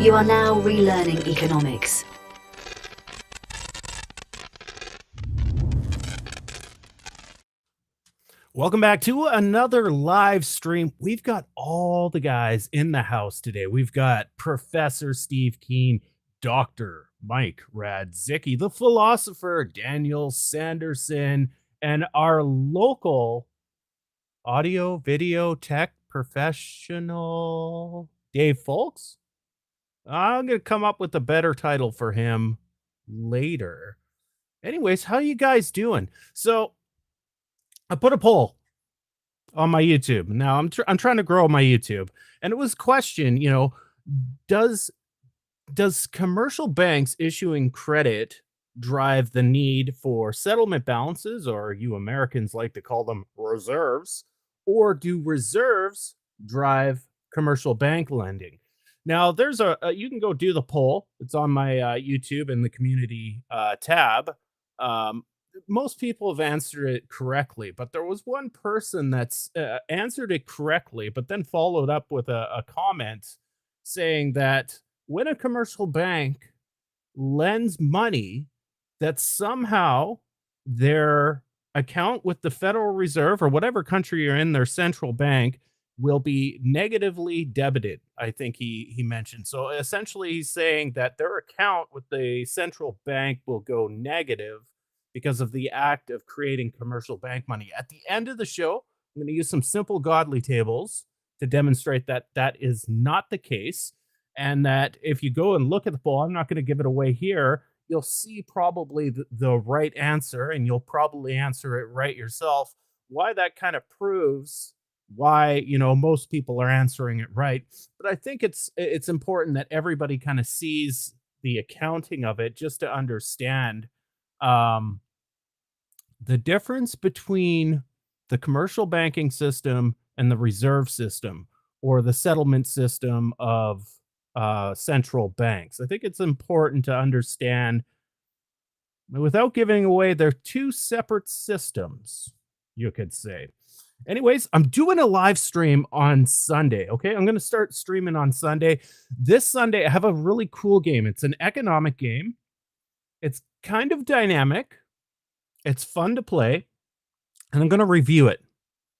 You are now relearning economics. Welcome back to another live stream. We've got all the guys in the house today. We've got Professor Steve Keynes, Dr. Mike Radziki, the philosopher Daniel Sanderson, and our local audio video tech professional Dave Folks. I'm going to come up with a better title for him later. Anyways, how you guys doing? So I put a poll on my YouTube. Now I'm trying to grow my YouTube, and it was question, does commercial banks issuing credit drive the need for settlement balances, or you Americans like to call them reserves, or do reserves drive commercial bank lending? Now there's you can go do the poll. It's on my YouTube in the community tab. Most people have answered it correctly, but there was one person that's answered it correctly, but then followed up with a comment saying that when a commercial bank lends money, that somehow their account with the Federal Reserve or whatever country you're in, their central bank, will be negatively debited. I think he mentioned. So essentially, he's saying that their account with the central bank will go negative because of the act of creating commercial bank money. At the end of the show, I'm going to use some simple godly tables to demonstrate that that is not the case, and that if you go and look at the poll, I'm not going to give it away here, you'll see probably the right answer, and you'll probably answer it right yourself, why that kind of proves why, most people are answering it right. But I think it's important that everybody kind of sees the accounting of it just to understand the difference between the commercial banking system and the reserve system, or the settlement system of central banks. I think it's important to understand, without giving away, they're two separate systems, you could say. Anyways, I'm doing a live stream on Sunday. Okay, I'm going to start streaming on Sunday. This Sunday, I have a really cool game. It's an economic game. It's kind of dynamic. It's fun to play, and I'm going to review it.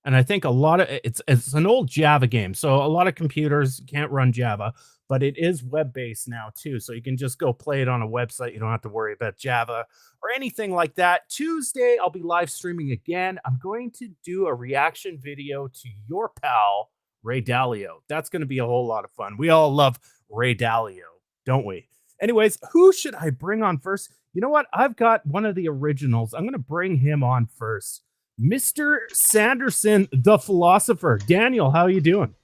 And I think a lot of it's an old Java game, so a lot of computers can't run Java, but it is web-based now too, so you can just go play it on a website. You don't have to worry about Java or anything like that. Tuesday, I'll be live streaming again. I'm going to do a reaction video to your pal, Ray Dalio. That's going to be a whole lot of fun. We all love Ray Dalio, don't we? Anyways, who should I bring on first? You know what? I've got one of the originals. I'm going to bring him on first. Mr. Sanderson, the philosopher. Daniel, how are you doing?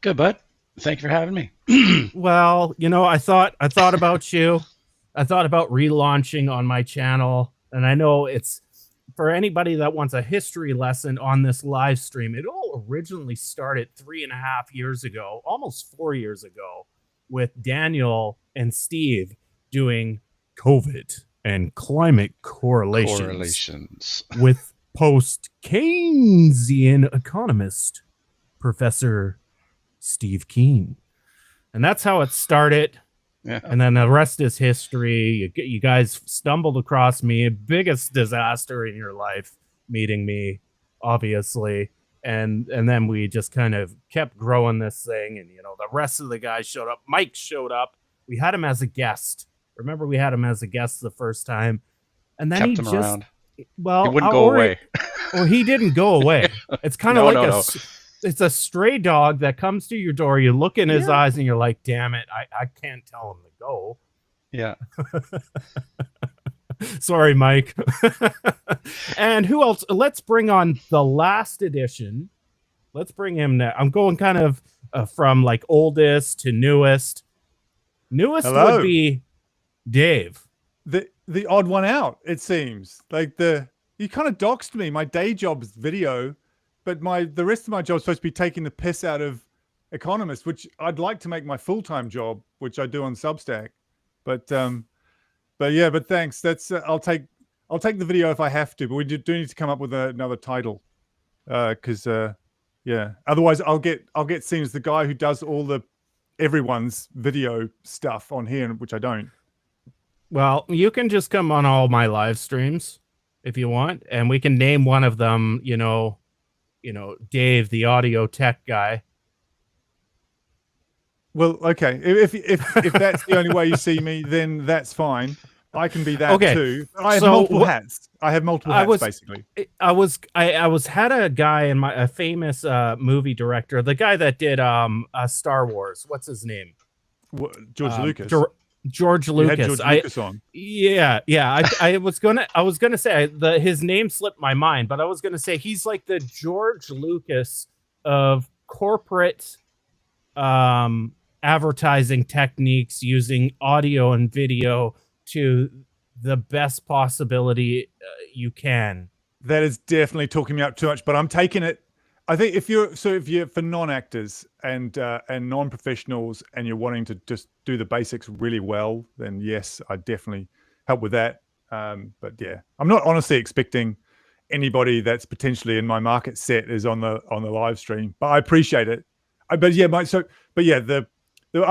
Good, bud. Thank you for having me. Well, I thought about you. I thought about relaunching on my channel. And I know it's for anybody that wants a history lesson on this live stream. It all originally started 3.5 years ago, almost 4 years ago, with Daniel and Steve doing COVID and climate correlations. With post-Keynesian economist Professor Steve Keynes. And that's how it started. Yeah. And then the rest is history. You guys stumbled across me, biggest disaster in your life, meeting me, obviously. And then we just kind of kept growing this thing. And, the rest of the guys showed up. Mike showed up. We had him as a guest. Remember, we had him as a guest the first time. And then kept him around. Well, he wouldn't go away. Or he didn't go away. It's kind of it's a stray dog that comes to your door. You look in his eyes and you're like, damn it, I can't tell him to go. Yeah. Sorry, Mike. And who else? Let's bring on the last edition. Let's bring him now. I'm going kind of from like oldest to newest. Newest would be Dave. The odd one out, it seems. Like you kind of doxed me. My day job's video, but the rest of my job is supposed to be taking the piss out of economists, which I'd like to make my full-time job, which I do on Substack. But thanks. That's I'll take the video if I have to, but we do need to come up with another title. Otherwise I'll get seen as the guy who does all the everyone's video stuff on here, which I don't. Well, you can just come on all my live streams if you want, and we can name one of them, Dave, the audio tech guy. Well, okay. If that's the only way you see me, then that's fine. I can be that too. I have multiple hats. I have multiple hats, basically. I had a guy in a famous movie director, the guy that did Star Wars. What's his name? George Lucas. George Lucas. You had George Lucas on. Yeah. I was gonna say his name slipped my mind, but I was gonna say he's like the George Lucas of corporate advertising techniques using audio and video to the best possibility you can. That is definitely talking me up too much, but I'm taking it. I think if you're for non-actors and non-professionals and you're wanting to just do the basics really well, then yes, I definitely help with that. But yeah, I'm not honestly expecting anybody that's potentially in my market set is on the live stream, but I appreciate it. I'm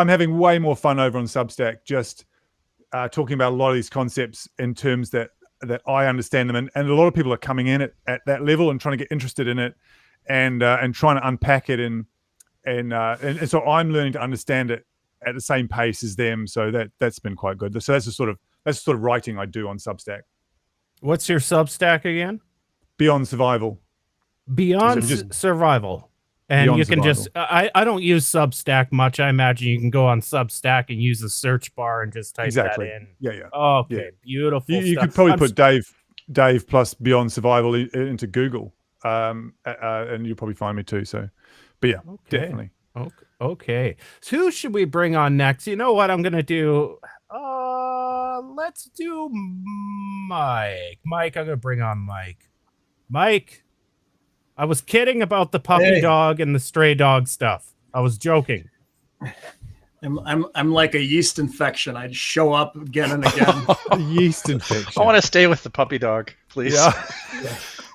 having way more fun over on Substack, just talking about a lot of these concepts in terms that I understand them, and a lot of people are coming in at that level and trying to get interested in it, and trying to unpack it, and so I'm learning to understand it at the same pace as them. So that's been quite good. So that's the sort of writing I do on Substack. What's your Substack again? Beyond Survival. Beyond Survival. And Beyond you can Survival. I don't use Substack much. I imagine you can go on Substack and use the search bar and just type that in. Yeah. Okay, Yeah. beautiful. You could probably put Dave plus Beyond Survival into Google, and you'll probably find me too. So, but yeah, definitely. Okay. So who should we bring on next? You know what I'm gonna do? Let's do Mike. Mike, I'm gonna bring on Mike. Mike. I was kidding about the puppy dog and the stray dog stuff. I was joking. I'm like a yeast infection. I'd show up again and again. Yeast infection. I want to stay with the puppy dog, please. Yeah.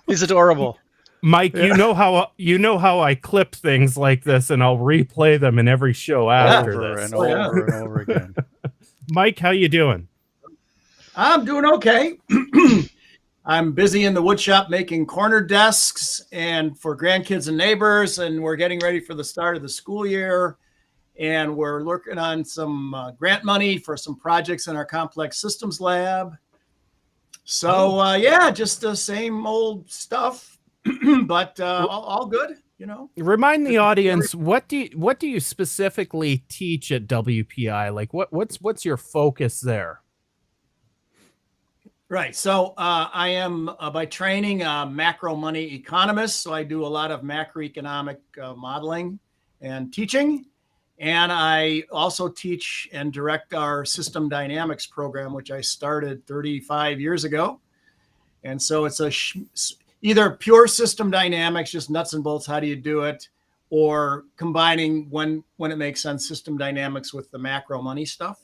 He's adorable. Mike, you know how I clip things like this, and I'll replay them in every show after Over this. and over and over again. Mike, how you doing? I'm doing okay. I'm busy in the wood shop making corner desks and for grandkids and neighbors, and we're getting ready for the start of the school year. And we're working on some grant money for some projects in our complex systems lab. So just the same old stuff, but all good, Remind the audience, what do you specifically teach at WPI? Like what's your focus there? Right. So I am by training a macro money economist. So I do a lot of macroeconomic modeling and teaching. And I also teach and direct our system dynamics program, which I started 35 years ago. And so it's either pure system dynamics, just nuts and bolts, how do you do it? Or combining when it makes sense, system dynamics with the macro money stuff.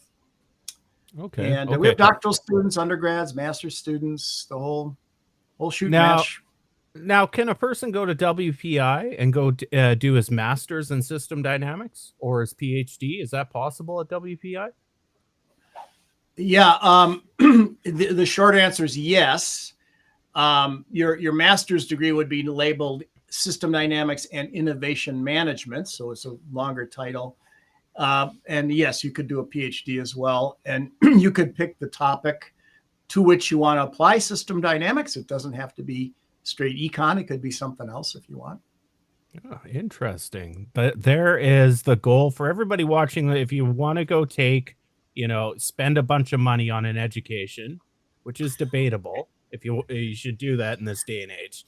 Okay. And we have doctoral students, undergrads, master's students, the whole shoot match. Now, can a person go to WPI and go do his master's in system dynamics or his PhD? Is that possible at WPI? Yeah. The short answer is yes. Your master's degree would be labeled system dynamics and innovation management. So it's a longer title. And yes, you could do a PhD as well. And you could pick the topic to which you want to apply system dynamics. It doesn't have to be straight econ. It could be something else if you want. Oh, interesting. But there is the goal for everybody watching. If you want to go spend a bunch of money on an education, which is debatable, if you should do that in this day and age,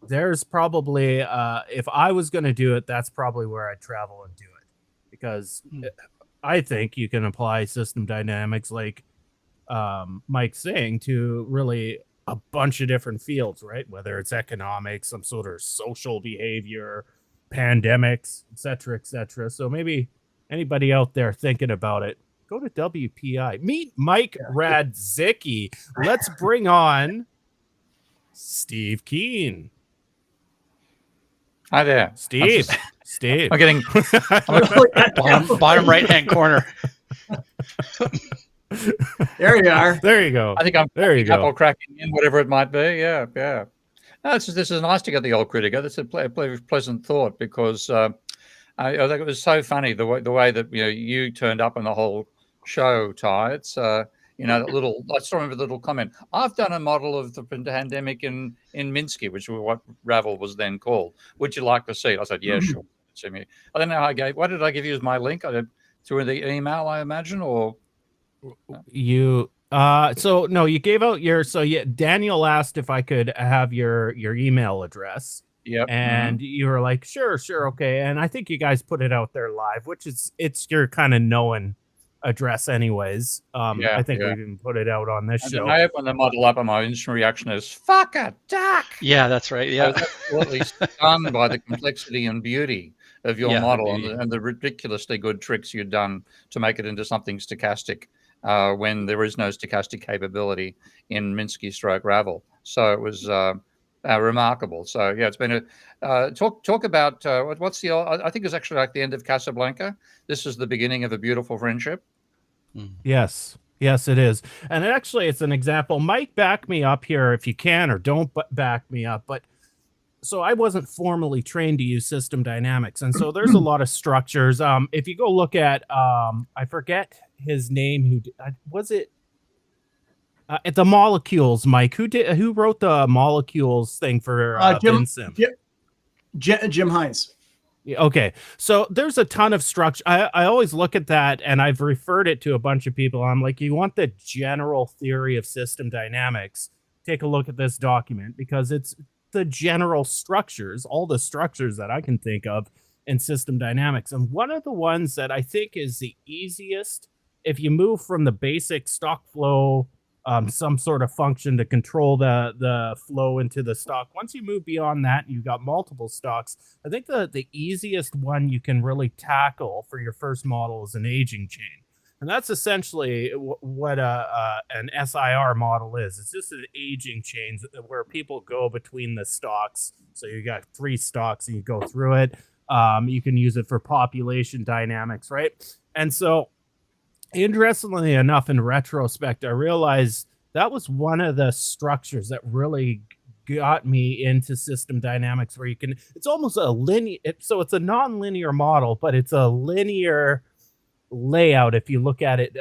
there's probably, if I was going to do it, that's probably where I'd travel and do it. Because I think you can apply system dynamics, like Mike's saying, to really a bunch of different fields, right? Whether it's economics, some sort of social behavior, pandemics, etc., etc. So maybe anybody out there thinking about it, go to WPI. Meet Mike Radziki. Let's bring on Steve Keynes. Hi there. Steve. Steve. I'm getting bottom right-hand corner. There you are. There you go. I think I'm There you go. apple cracking in, whatever it might be. Yeah, yeah. No, this is nice to get the old critic. That's a pleasant thought, because I think it was so funny the way that you turned up in the whole show, Ty. It's that little. I still remember the little comment. I've done a model of the pandemic in Minsky, which was what Ravel was then called. Would you like to see it? I said, yeah, sure. Send me. I don't know how I gave. What did I give you as my link? Through the email, I imagine, or you. So no, you gave out your. So yeah, Daniel asked if I could have your email address. Yep. And you were like, sure, okay. And I think you guys put it out there live, which it's your kind of known address anyways. I think we even put it out on this show. I opened the model up, and my instant reaction is "fuck a duck." Yeah, that's right. Yeah, I was absolutely stunned by the complexity and beauty of your model and the ridiculously good tricks you'd done to make it into something stochastic when there is no stochastic capability in Minsky stroke Ravel. So it was remarkable. So yeah, it's been a talk about what's the I think it's actually like the end of Casablanca. This is the beginning of a beautiful friendship. Yes, it is. And actually, it's an example. Mike, back me up here if you can, or don't back me up. But so I wasn't formally trained to use system dynamics, and so there's a lot of structures. If you go look at, I forget his name. Who was it? At the molecules, Mike. Who wrote the molecules thing for Vincent? Jim Hines. Okay, so there's a ton of structure. I always look at that, and I've referred it to a bunch of people. I'm like, you want the general theory of system dynamics, take a look at this document, because it's the general structures, all the structures that I can think of in system dynamics. And one of the ones that I think is the easiest, if you move from the basic stock flow, some sort of function to control the flow into the stock. Once you move beyond that and you've got multiple stocks, I think the easiest one you can really tackle for your first model is an aging chain. And that's essentially what an SIR model is. It's just an aging chain where people go between the stocks. So you got 3 stocks and you go through it. You can use it for population dynamics, right? And so interestingly enough, in retrospect, I realized that was one of the structures that really got me into system dynamics, where you can, it's almost a linear, so it's a non-linear model, but it's a linear layout if you look at it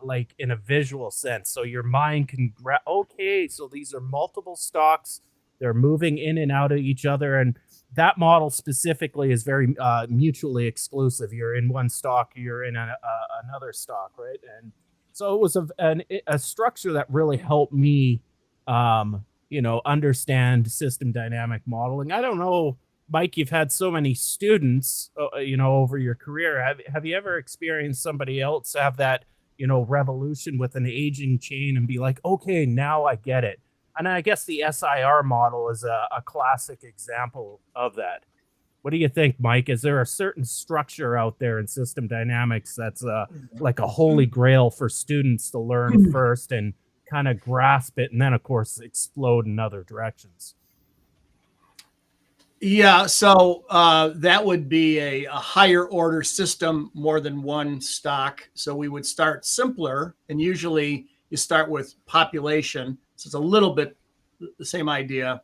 like in a visual sense. So your mind can okay, so these are multiple stocks, they're moving in and out of each other, and that model specifically is very mutually exclusive. You're in one stock, you're in another stock, right? And so it was a structure that really helped me, understand system dynamic modeling. I don't know, Mike, you've had so many students, over your career. Have you ever experienced somebody else have that, revolution with an aging chain and be like, okay, now I get it? And I guess the SIR model is a classic example of that. What do you think, Mike? Is there a certain structure out there in system dynamics that's like a holy grail for students to learn first and kind of grasp it, and then, of course, explode in other directions? Yeah, so that would be a higher order system, more than one stock. So we would start simpler, and usually you start with population. So it's a little bit the same idea.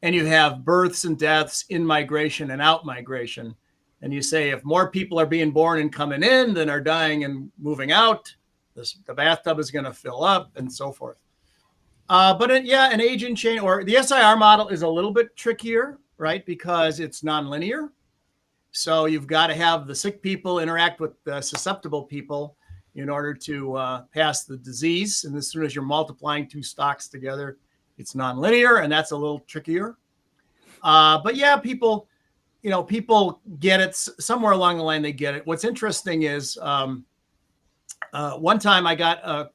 And you have births and deaths, in migration and out migration. And you say, if more people are being born and coming in than are dying and moving out, the bathtub is going to fill up, and so forth. But an aging chain, or the SIR model, is a little bit trickier, right? Because it's nonlinear. So you've got to have the sick people interact with the susceptible people in order to pass the disease. And as soon as you're multiplying 2 stocks together, it's nonlinear, and that's a little trickier. But yeah, people get it somewhere along the line. They get it. What's interesting is one time I got a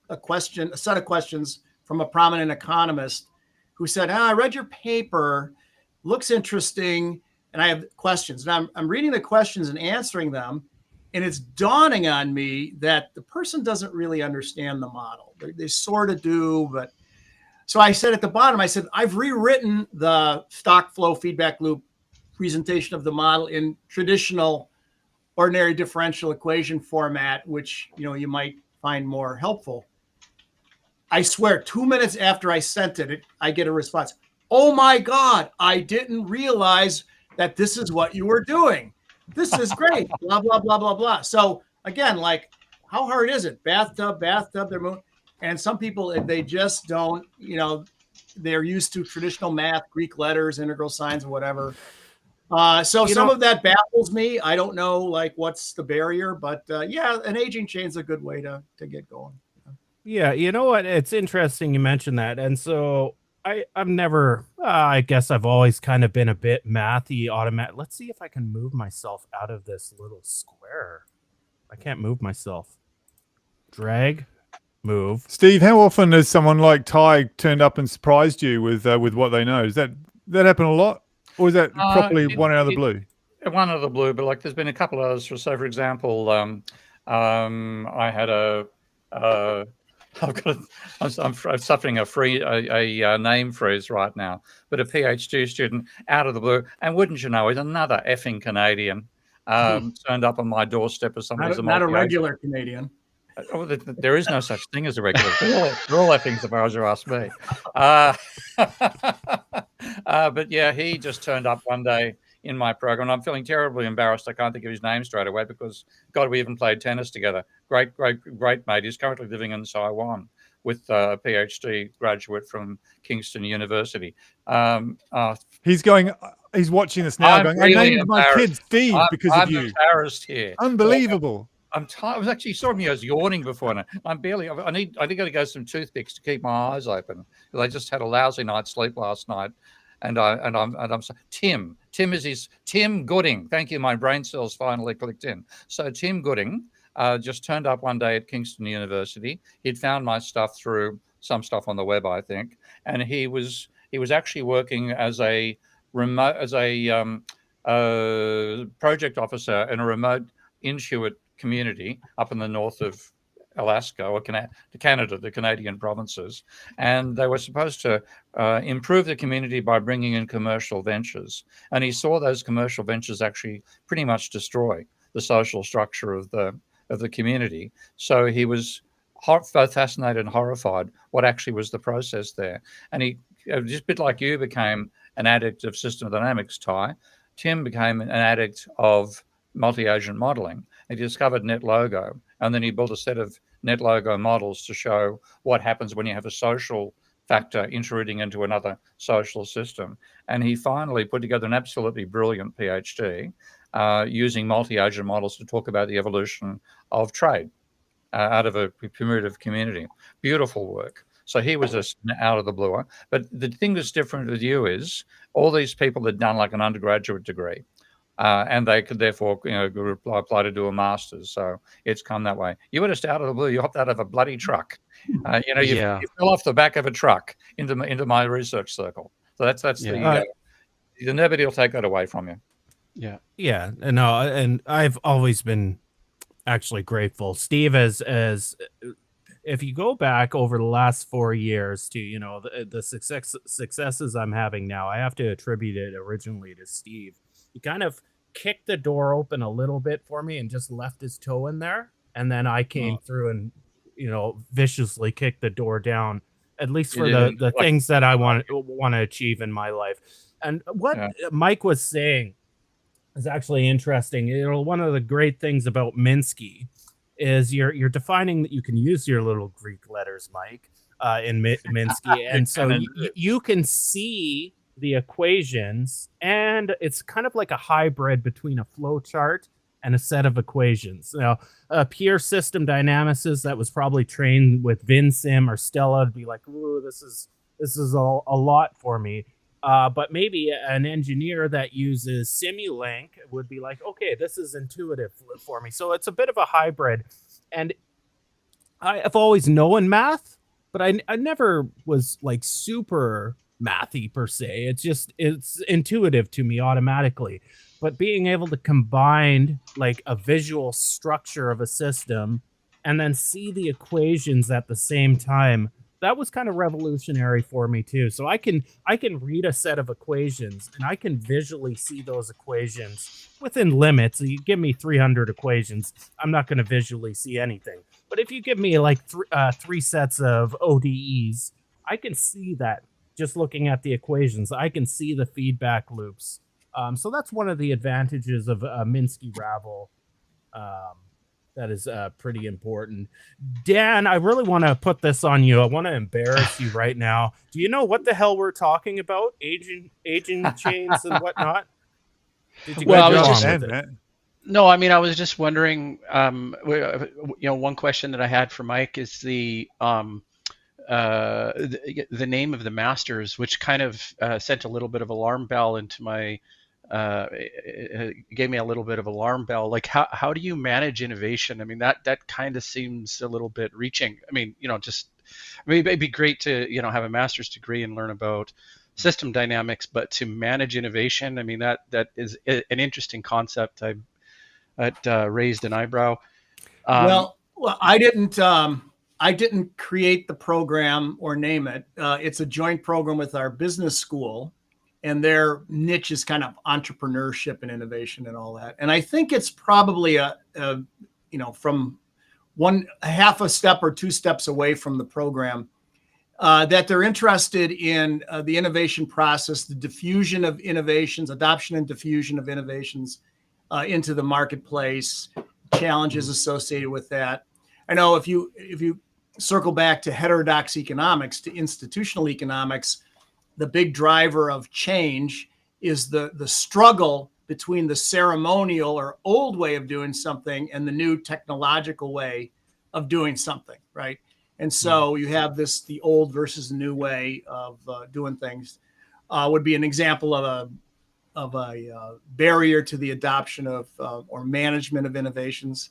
set of questions from a prominent economist who said, I read your paper, looks interesting, and I have questions. And I'm reading the questions and answering them, and it's dawning on me that the person doesn't really understand the model. They sort of do, but so I said at the bottom, I said, I've rewritten the stock flow feedback loop presentation of the model in traditional ordinary differential equation format, which you might find more helpful. I swear, 2 minutes after I sent it, I get a response. Oh my God, I didn't realize that this is what you were doing. This is great. Blah, blah, blah, blah, blah. So again, like, how hard is it? Bathtub, they're moving. And some people, if they just don't, they're used to traditional math, Greek letters, integral signs, or whatever. So some of that baffles me. I don't know, like, what's the barrier, but yeah, an aging chain is a good way to get going. Yeah, you know what? It's interesting you mentioned that. And so I've never, I guess I've always kind of been a bit mathy, automatic. Let's see if I can move myself out of this little square. I can't move myself. Drag, move. Steve, how often has someone like Ty turned up and surprised you with what they know? Is that happen a lot? Or is that properly one out of the blue? One out of the blue, but like there's been a couple others. So, for example, I had I'm suffering a name freeze right now, but a PhD student out of the blue, and wouldn't you know, he's another effing Canadian, turned up on my doorstep as somebody who's not a regular Canadian. Oh, there is no such thing as a regular. They're all effing, as far as you ask me. But yeah, he just turned up one day in my program. I'm feeling terribly embarrassed. I can't think of his name straight away because, God, we even played tennis together. Great mate. He's currently living in Taiwan with a PhD graduate from Kingston University. He's watching this now. I named my kid Steve because of you. I'm embarrassed here. Unbelievable. I'm tired. I was actually saw me. I was yawning before, and I think I got to go some toothpicks to keep my eyes open. I just had a lousy night's sleep last night, and I'm Tim Gooding. Thank you. My brain cells finally clicked in. So Tim Gooding just turned up one day at Kingston University. He'd found my stuff through some stuff on the web, I think, and he was actually working as a project officer in a remote Inuit community up in the north of Alaska or Canada, the Canadian provinces, and they were supposed to improve the community by bringing in commercial ventures. And he saw those commercial ventures actually pretty much destroy the social structure of the community. So he was both fascinated and horrified what actually was the process there. And he, just a bit like you, became an addict of system dynamics, Ty. Tim became an addict of multi-agent modeling. He discovered NetLogo, and then he built a set of NetLogo models to show what happens when you have a social factor intruding into another social system. And he finally put together an absolutely brilliant PhD using multi-agent models to talk about the evolution of trade out of a primitive community. Beautiful work. So he was just out of the blue. But the thing that's different with you is all these people had done like an undergraduate degree. And they could therefore, apply to do a master's. So it's come that way. You were just out of the blue. You hopped out of a bloody truck. You fell off the back of a truck into my research circle. So that's nobody will take that away from you. Yeah. No, and I've always been actually grateful, Steve, as if you go back over the last 4 years to the successes I'm having now, I have to attribute it originally to Steve. He kind of kicked the door open a little bit for me and just left his toe in there. And then I came through and, viciously kicked the door down, at least for the things that I want to achieve in my life. And what Mike was saying is actually interesting. One of the great things about Minsky is you're defining that you can use your little Greek letters, Mike, in Minsky. And so you can see the equations, and it's kind of like a hybrid between a flow chart and a set of equations. Now, a pure system dynamicist that was probably trained with VinSim or Stella would be like, "Ooh, this is a lot for me." But maybe an engineer that uses Simulink would be like, "Okay, this is intuitive for me." So it's a bit of a hybrid. And I've always known math, but I never was like super mathy per se. It's intuitive to me automatically. But being able to combine like a visual structure of a system and then see the equations at the same time that was kind of revolutionary for me too. So I can read a set of equations and I can visually see those equations within limits. So you give me 300 equations, I'm not going to visually see anything. But if you give me like three sets of ODEs, I can see that just looking at the equations. I can see the feedback loops. So that's one of the advantages of Minsky Ravel. That is pretty important. Dan, I really want to put this on you. I want to embarrass you right now. Do you know what the hell we're talking about? Aging chains and whatnot? Did you Well, I go was on just- with it? No, I mean, I was just wondering, one question that I had for Mike is the name of the masters, which kind of sent a little bit of alarm bell into my, it gave me a little bit of alarm bell. Like, how do you manage innovation? I mean, that kind of seems a little bit reaching. I mean, it'd be great to, have a master's degree and learn about system dynamics, but to manage innovation, I mean, that is an interesting concept. That raised an eyebrow. Well, I didn't create the program or name it. It's a joint program with our business school, and their niche is kind of entrepreneurship and innovation and all that. And I think it's probably from half a step or 2 steps away from the program, that they're interested in the innovation process, the diffusion of innovations, adoption and diffusion of innovations into the marketplace, challenges associated with that. I know if you circle back to heterodox economics, to institutional economics, the big driver of change is the struggle between the ceremonial or old way of doing something and the new technological way of doing something, right? And so you have the old versus the new way of doing things. Would be an example of a barrier to the adoption of or management of innovations.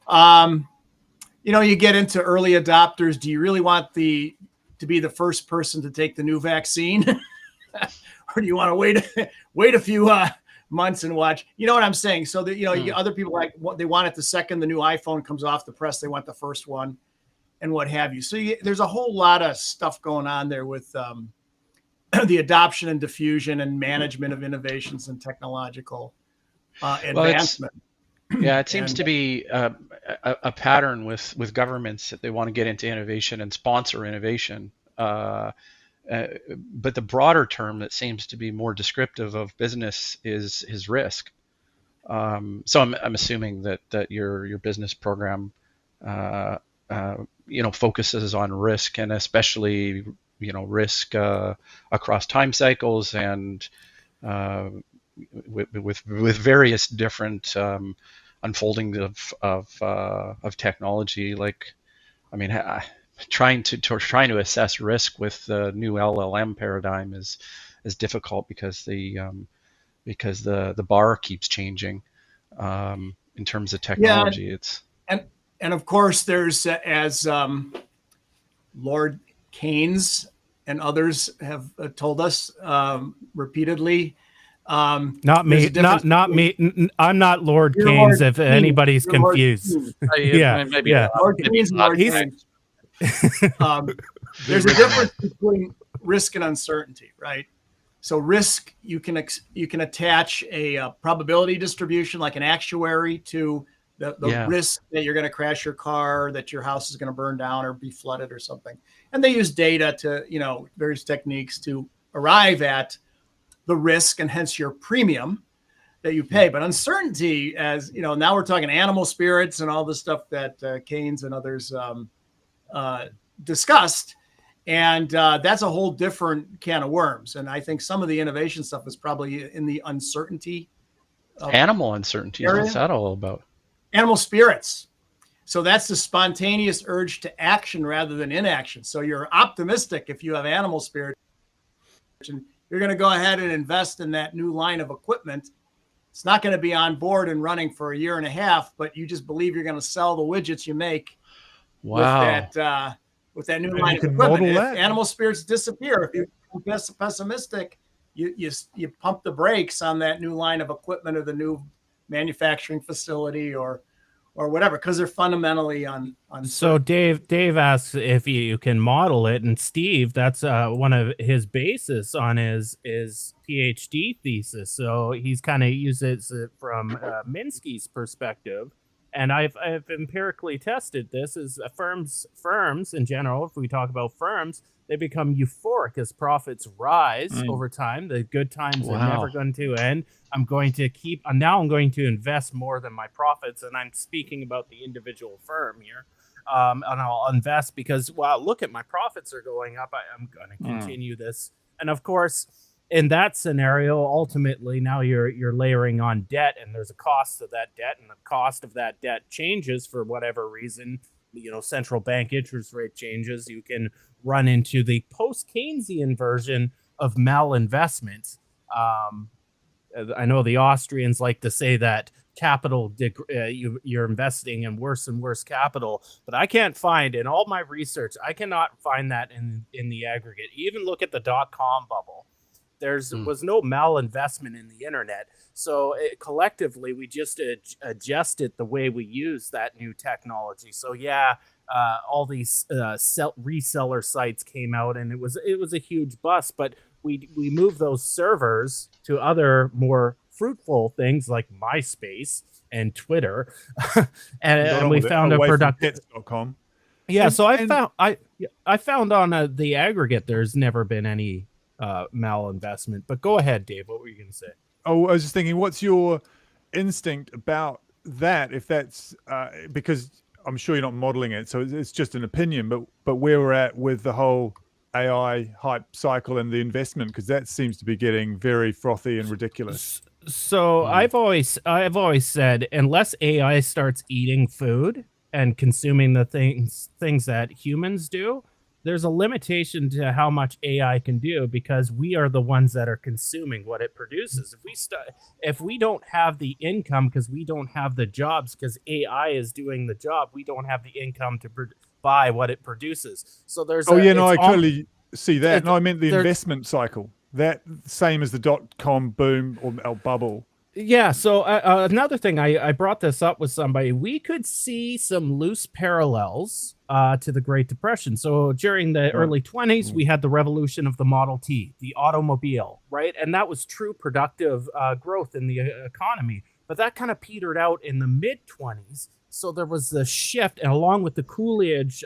You get into early adopters. Do you really want to be the first person to take the new vaccine, or do you want to wait a few months and watch? You know what I'm saying? So that you get other people like they want it the second the new iPhone comes off the press. They want the first one, and what have you. So there's a whole lot of stuff going on there with the adoption and diffusion and management of innovations and technological advancement. It seems to be a pattern with governments that they want to get into innovation and sponsor innovation. But the broader term that seems to be more descriptive of business is risk. So I'm assuming that your business program focuses on risk, and especially risk across time cycles and with various different unfolding of technology. Like, I mean, trying to assess risk with the new LLM paradigm is difficult because the bar keeps changing in terms of technology. Yeah, and of course there's as Lord Keynes and others have told us repeadedly. Not me. Not me. I'm not Lord Keynes. If anybody's confused, Maybe Lord Keynes. There's a difference between risk and uncertainty, right? So risk, you can attach a probability distribution like an actuary to the risk that you're going to crash your car, that your house is going to burn down or be flooded or something. And they use data to, various techniques to arrive at the risk and hence your premium that you pay. But uncertainty, as now we're talking animal spirits and all the stuff that Keynes and others discussed. And that's a whole different can of worms. And I think some of the innovation stuff is probably in the uncertainty. Animal uncertainty. What's that all about? Animal spirits. So that's the spontaneous urge to action rather than inaction. So you're optimistic if you have animal spirits, and you're going to go ahead and invest in that new line of equipment. It's not going to be on board and running for a year and a half, but you just believe you're going to sell the widgets you make with that new line of equipment. If animal spirits disappear, if you're pessimistic, you pump the brakes on that new line of equipment or the new manufacturing facility or or whatever, because they're fundamentally So Dave asks if you can model it, and Steve, that's one of his basis on his PhD thesis. So he's kind of uses it from Minsky's perspective, and I've empirically tested this. Is firms in general, if we talk about firms, they become euphoric as profits rise over time. The good times are never going to end. I'm going to invest more than my profits, and I'm speaking about the individual firm here. And I'll invest because, wow, look at my profits are going up. I'm going to continue this. And of course, in that scenario, ultimately, now you're layering on debt, and there's a cost of that debt, and the cost of that debt changes for whatever reason. Central bank interest rate changes. You can run into the post-Keynesian version of malinvestment. I know the Austrians like to say that capital, you're investing in worse and worse capital, but I can't find, in all my research, I cannot find that in the aggregate. Even look at the .com bubble. Was no malinvestment in the internet. So collectively, we just adjusted the way we use that new technology. So all these reseller sites came out, and it was a huge bust. But we moved those servers to other more fruitful things like MySpace and Twitter, and we found a productive. Yeah, so I found on the aggregate there's never been any malinvestment. But go ahead, Dave. What were you going to say? Oh, I was just thinking, what's your instinct about that? If that's because I'm sure you're not modeling it, so it's just an opinion. But where we're at with the whole AI hype cycle and the investment, because that seems to be getting very frothy and ridiculous. So I've always said, unless AI starts eating food and consuming the things that humans do, there's a limitation to how much AI can do, because we are the ones that are consuming what it produces. If we don't have the income because we don't have the jobs, because AI is doing the job, we don't have the income to buy what it produces. So there's I totally see that. No, I meant the investment cycle. That same as the .com boom or bubble. Yeah. So another thing, I brought this up with somebody. We could see some loose parallels to the Great Depression. So during the early 20s, we had the revolution of the Model T, the automobile, right? And that was true productive growth in the economy. But that kind of petered out in the mid-20s. So there was a shift, and along with the Coolidge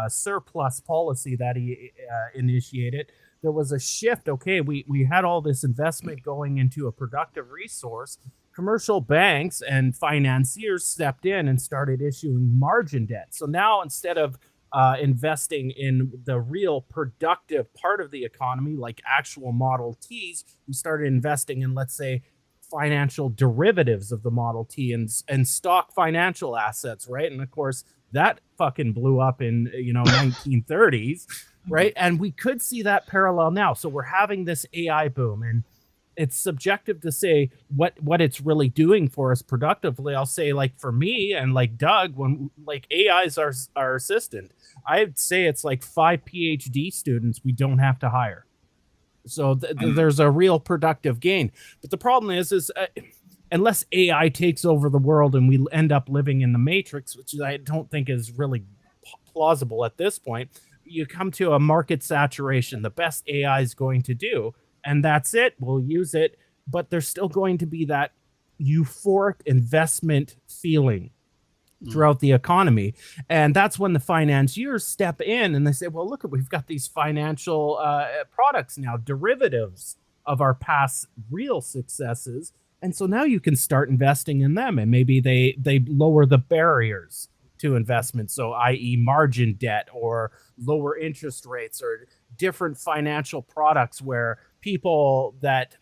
surplus policy that he initiated, there was a shift. Okay, we had all this investment going into a productive resource. Commercial banks and financiers stepped in and started issuing margin debt. So now, instead of investing in the real productive part of the economy, like actual Model Ts, we started investing in, let's say, financial derivatives of the Model T and stock financial assets, right? And of course, that fucking blew up in 1930s. Right. And we could see that parallel now. So we're having this AI boom, and it's subjective to say what it's really doing for us productively. I'll say, like, for me and like Doug, when like AI is our assistant, I'd say it's like 5 PhD students we don't have to hire. So there's a real productive gain. But the problem is unless AI takes over the world and we end up living in the Matrix, which I don't think is really plausible at this point, you come to a market saturation. The best AI is going to do, and that's it. We'll use it, but there's still going to be that euphoric investment feeling throughout the economy. And that's when the financiers step in and they say, well, look, we've got these financial products now, derivatives of our past real successes. And so now you can start investing in them, and maybe they lower the barriers to investment. So i.e. margin debt or lower interest rates or different financial products where people that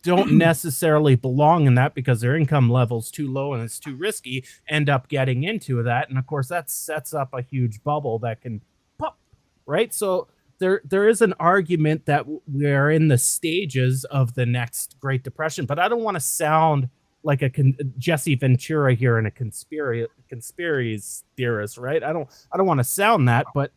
don't necessarily belong in that because their income level's too low and it's too risky end up getting into that. And of course that sets up a huge bubble that can pop, right? So there is an argument that we're in the stages of the next Great Depression, but I don't want to sound like a Jesse Ventura here and a conspiracy theorist, right? I don't want to sound that, but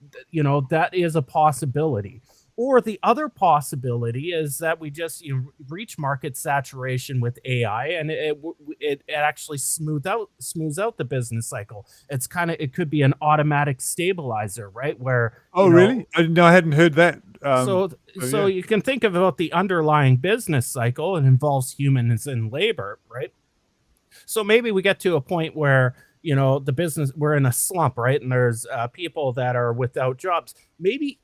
that is a possibility. Or the other possibility is that we just reach market saturation with AI, and it actually smooths out the business cycle. It could be an automatic stabilizer, right? Where Oh, really? No, I hadn't heard that. So yeah. you can think about the underlying business cycle. It involves humans and labor, right? So maybe we get to a point where the business, we're in a slump, right? And there's people that are without jobs. Maybe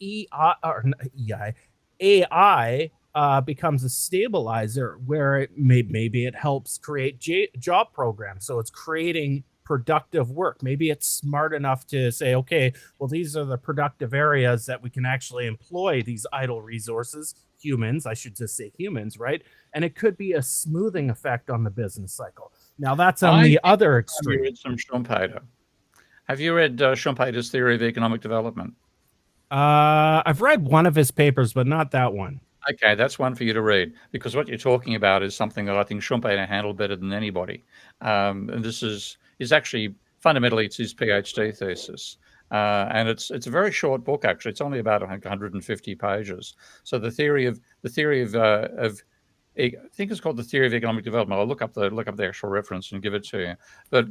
AI becomes a stabilizer where maybe it helps create job programs. So it's creating productive work. Maybe it's smart enough to say, okay, well, these are the productive areas that we can actually employ these idle resources, humans, I should just say humans, right? And it could be a smoothing effect on the business cycle. Now that's on the other extreme. Have you read some Schumpeter? Have you read Schumpeter's theory of economic development? I've read one of his papers, but not that one. Okay, that's one for you to read, because what you're talking about is something that I think Schumpeter handled better than anybody. And this is actually fundamentally it's his PhD thesis. And it's a very short book, actually. It's only about 150 pages. So the theory of I think it's called the theory of economic development. I'll look up the actual reference and give it to you. But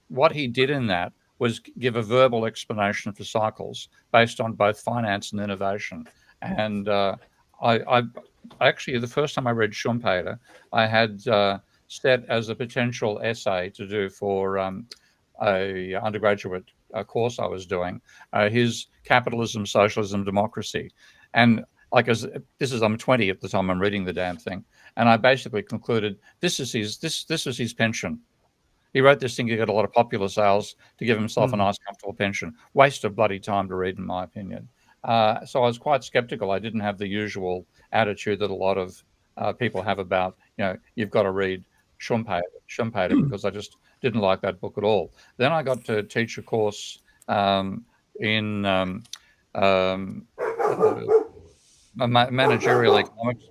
what he did in that was give a verbal explanation for cycles based on both finance and innovation. And I actually, the first time I read Schumpeter, I had set as a potential essay to do for a undergraduate course I was doing, his Capitalism, Socialism, Democracy. And I'm 20 at the time I'm reading the damn thing, and I basically concluded this was his pension. He wrote this thing to get a lot of popular sales to give himself a nice, comfortable pension. Waste of bloody time to read, in my opinion. So I was quite skeptical. I didn't have the usual attitude that a lot of people have about, you've got to read Schumpeter because I just didn't like that book at all. Then I got to teach a course in managerial economics.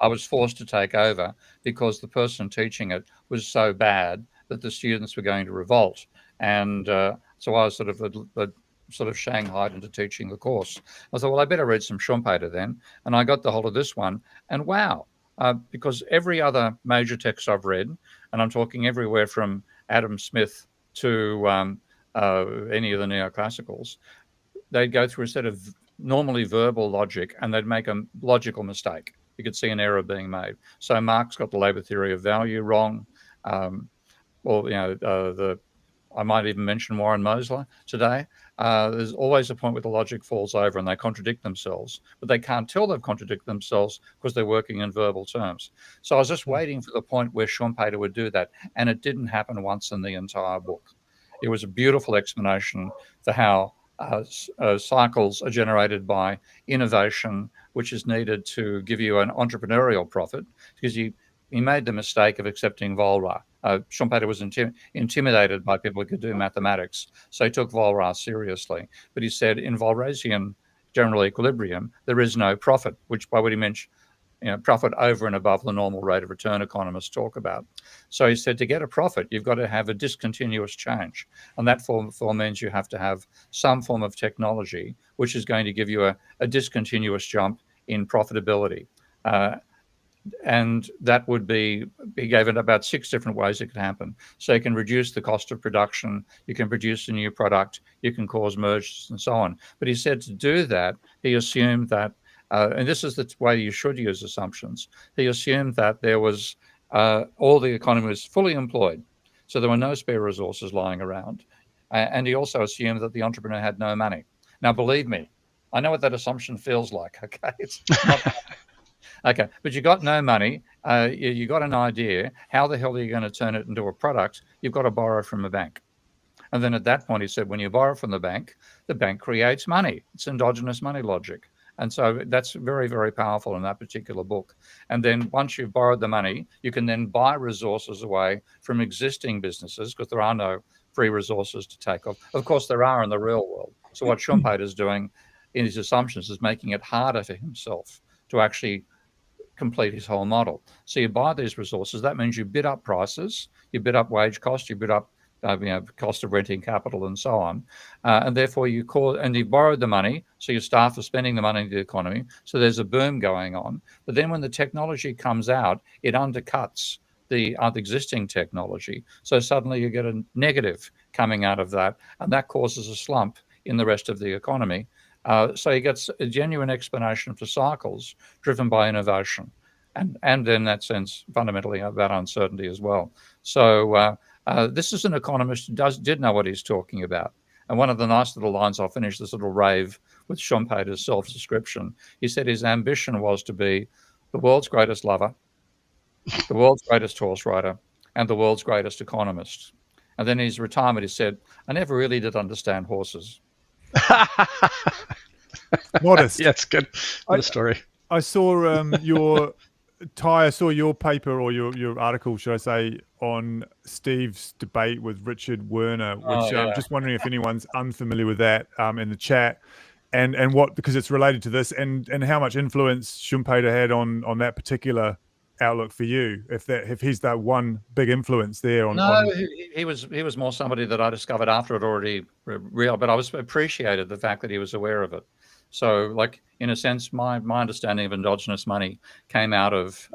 I was forced to take over because the person teaching it was so bad that the students were going to revolt. And so I was sort of shanghaied into teaching the course. I thought, well, I better read some Schumpeter then. And I got the hold of this one. And wow, because every other major text I've read, and I'm talking everywhere from Adam Smith to any of the neoclassicals, they'd go through a set of normally verbal logic and they'd make a logical mistake. You could see an error being made. So Marx got the labor theory of value wrong. I might even mention Warren Mosler today. There's always a point where the logic falls over and they contradict themselves, but they can't tell they've contradicted themselves because they're working in verbal terms. So I was just waiting for the point where Schumpeter would do that, and it didn't happen once in the entire book. It was a beautiful explanation for how cycles are generated by innovation, which is needed to give you an entrepreneurial profit, because he made the mistake of accepting Walras. Schumpeter was intimidated by people who could do mathematics, so he took Walras seriously. But he said in Walrasian general equilibrium, there is no profit, which by what he meant, profit over and above the normal rate of return economists talk about. So he said to get a profit, you've got to have a discontinuous change. And that form means you have to have some form of technology, which is going to give you a discontinuous jump in profitability. And that would be, he gave it about 6 different ways it could happen. So you can reduce the cost of production, you can produce a new product, you can cause mergers and so on. But he said to do that, he assumed that, and this is the way you should use assumptions, he assumed that there was, all the economy was fully employed. So there were no spare resources lying around. And he also assumed that the entrepreneur had no money. Now, believe me, I know what that assumption feels like, okay? It's not okay, but you got no money. You got an idea. How the hell are you going to turn it into a product? You've got to borrow from a bank. And then at that point, he said, when you borrow from the bank creates money. It's endogenous money logic. And so that's very, very powerful in that particular book. And then once you've borrowed the money, you can then buy resources away from existing businesses, because there are no free resources to take off. Of course, there are in the real world. So what Schumpeter is doing in his assumptions is making it harder for himself to actually complete his whole model. So you buy these resources. That means you bid up prices, you bid up wage costs, you bid up cost of renting capital and so on. And therefore you borrowed the money, so your staff are spending the money in the economy. So there's a boom going on. But then when the technology comes out, it undercuts the existing technology. So suddenly you get a negative coming out of that, and that causes a slump in the rest of the economy. So you get a genuine explanation for cycles driven by innovation, and in that sense, fundamentally about uncertainty as well. So this is an economist who did know what he's talking about. And one of the nice little lines, I'll finish this little rave with Schumpeter's self-description. He said his ambition was to be the world's greatest lover, the world's greatest horse rider, and the world's greatest economist. And then in his retirement, he said, I never really did understand horses. Modest. Yeah, it's good. Good story. I saw your I saw your paper or your article, should I say, on Steve's debate with Richard Werner, which I'm just wondering if anyone's unfamiliar with that in the chat, and what, because it's related to this, and how much influence Schumpeter had on that particular outlook for you, if he's that one big influence there on. No, he was more somebody that I discovered after it already real, but I was appreciated the fact that he was aware of it. So, like, in a sense, my understanding of endogenous money came out of,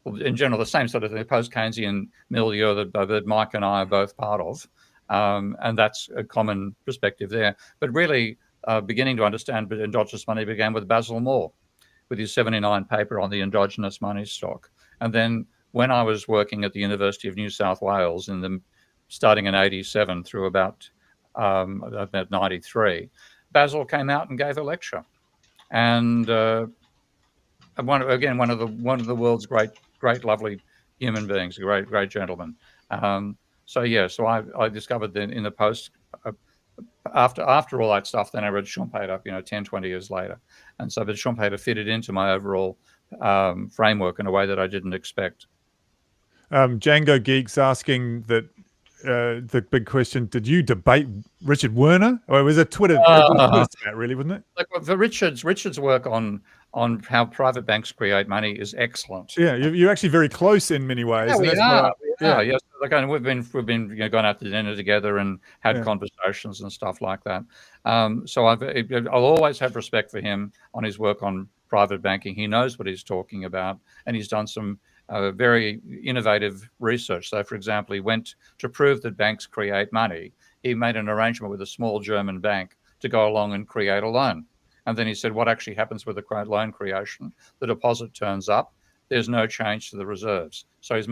in general, the same sort of the post-Keynesian milieu that Mike and I are both part of, and that's a common perspective there. But really, beginning to understand endogenous money began with Basil Moore, with his 79 paper on the endogenous money stock. And then when I was working at the University of New South Wales, starting in 87 through about 93, Basil came out and gave a lecture, and one of the world's great lovely human beings, a great gentleman. So I discovered then in the post after all that stuff, then I read Schumpeter, 10, 20 years later, and so but Schumpeter fitted into my overall framework in a way that I didn't expect. Django Geek's asking that. The big question: did you debate Richard Werner? Or it was a Twitter chat, really, wasn't it? Like for Richard's work on how private banks create money is excellent. Yeah, you're actually very close in many ways. Yeah, we are. Yes. Like, and we've been gone out to dinner together and had conversations and stuff like that. So I'll always have respect for him on his work on private banking. He knows what he's talking about, and he's done some very innovative research. So, for example, he went to prove that banks create money. He made an arrangement with a small German bank to go along and create a loan. And then he said, what actually happens with the loan creation? The deposit turns up. There's no change to the reserves. So he's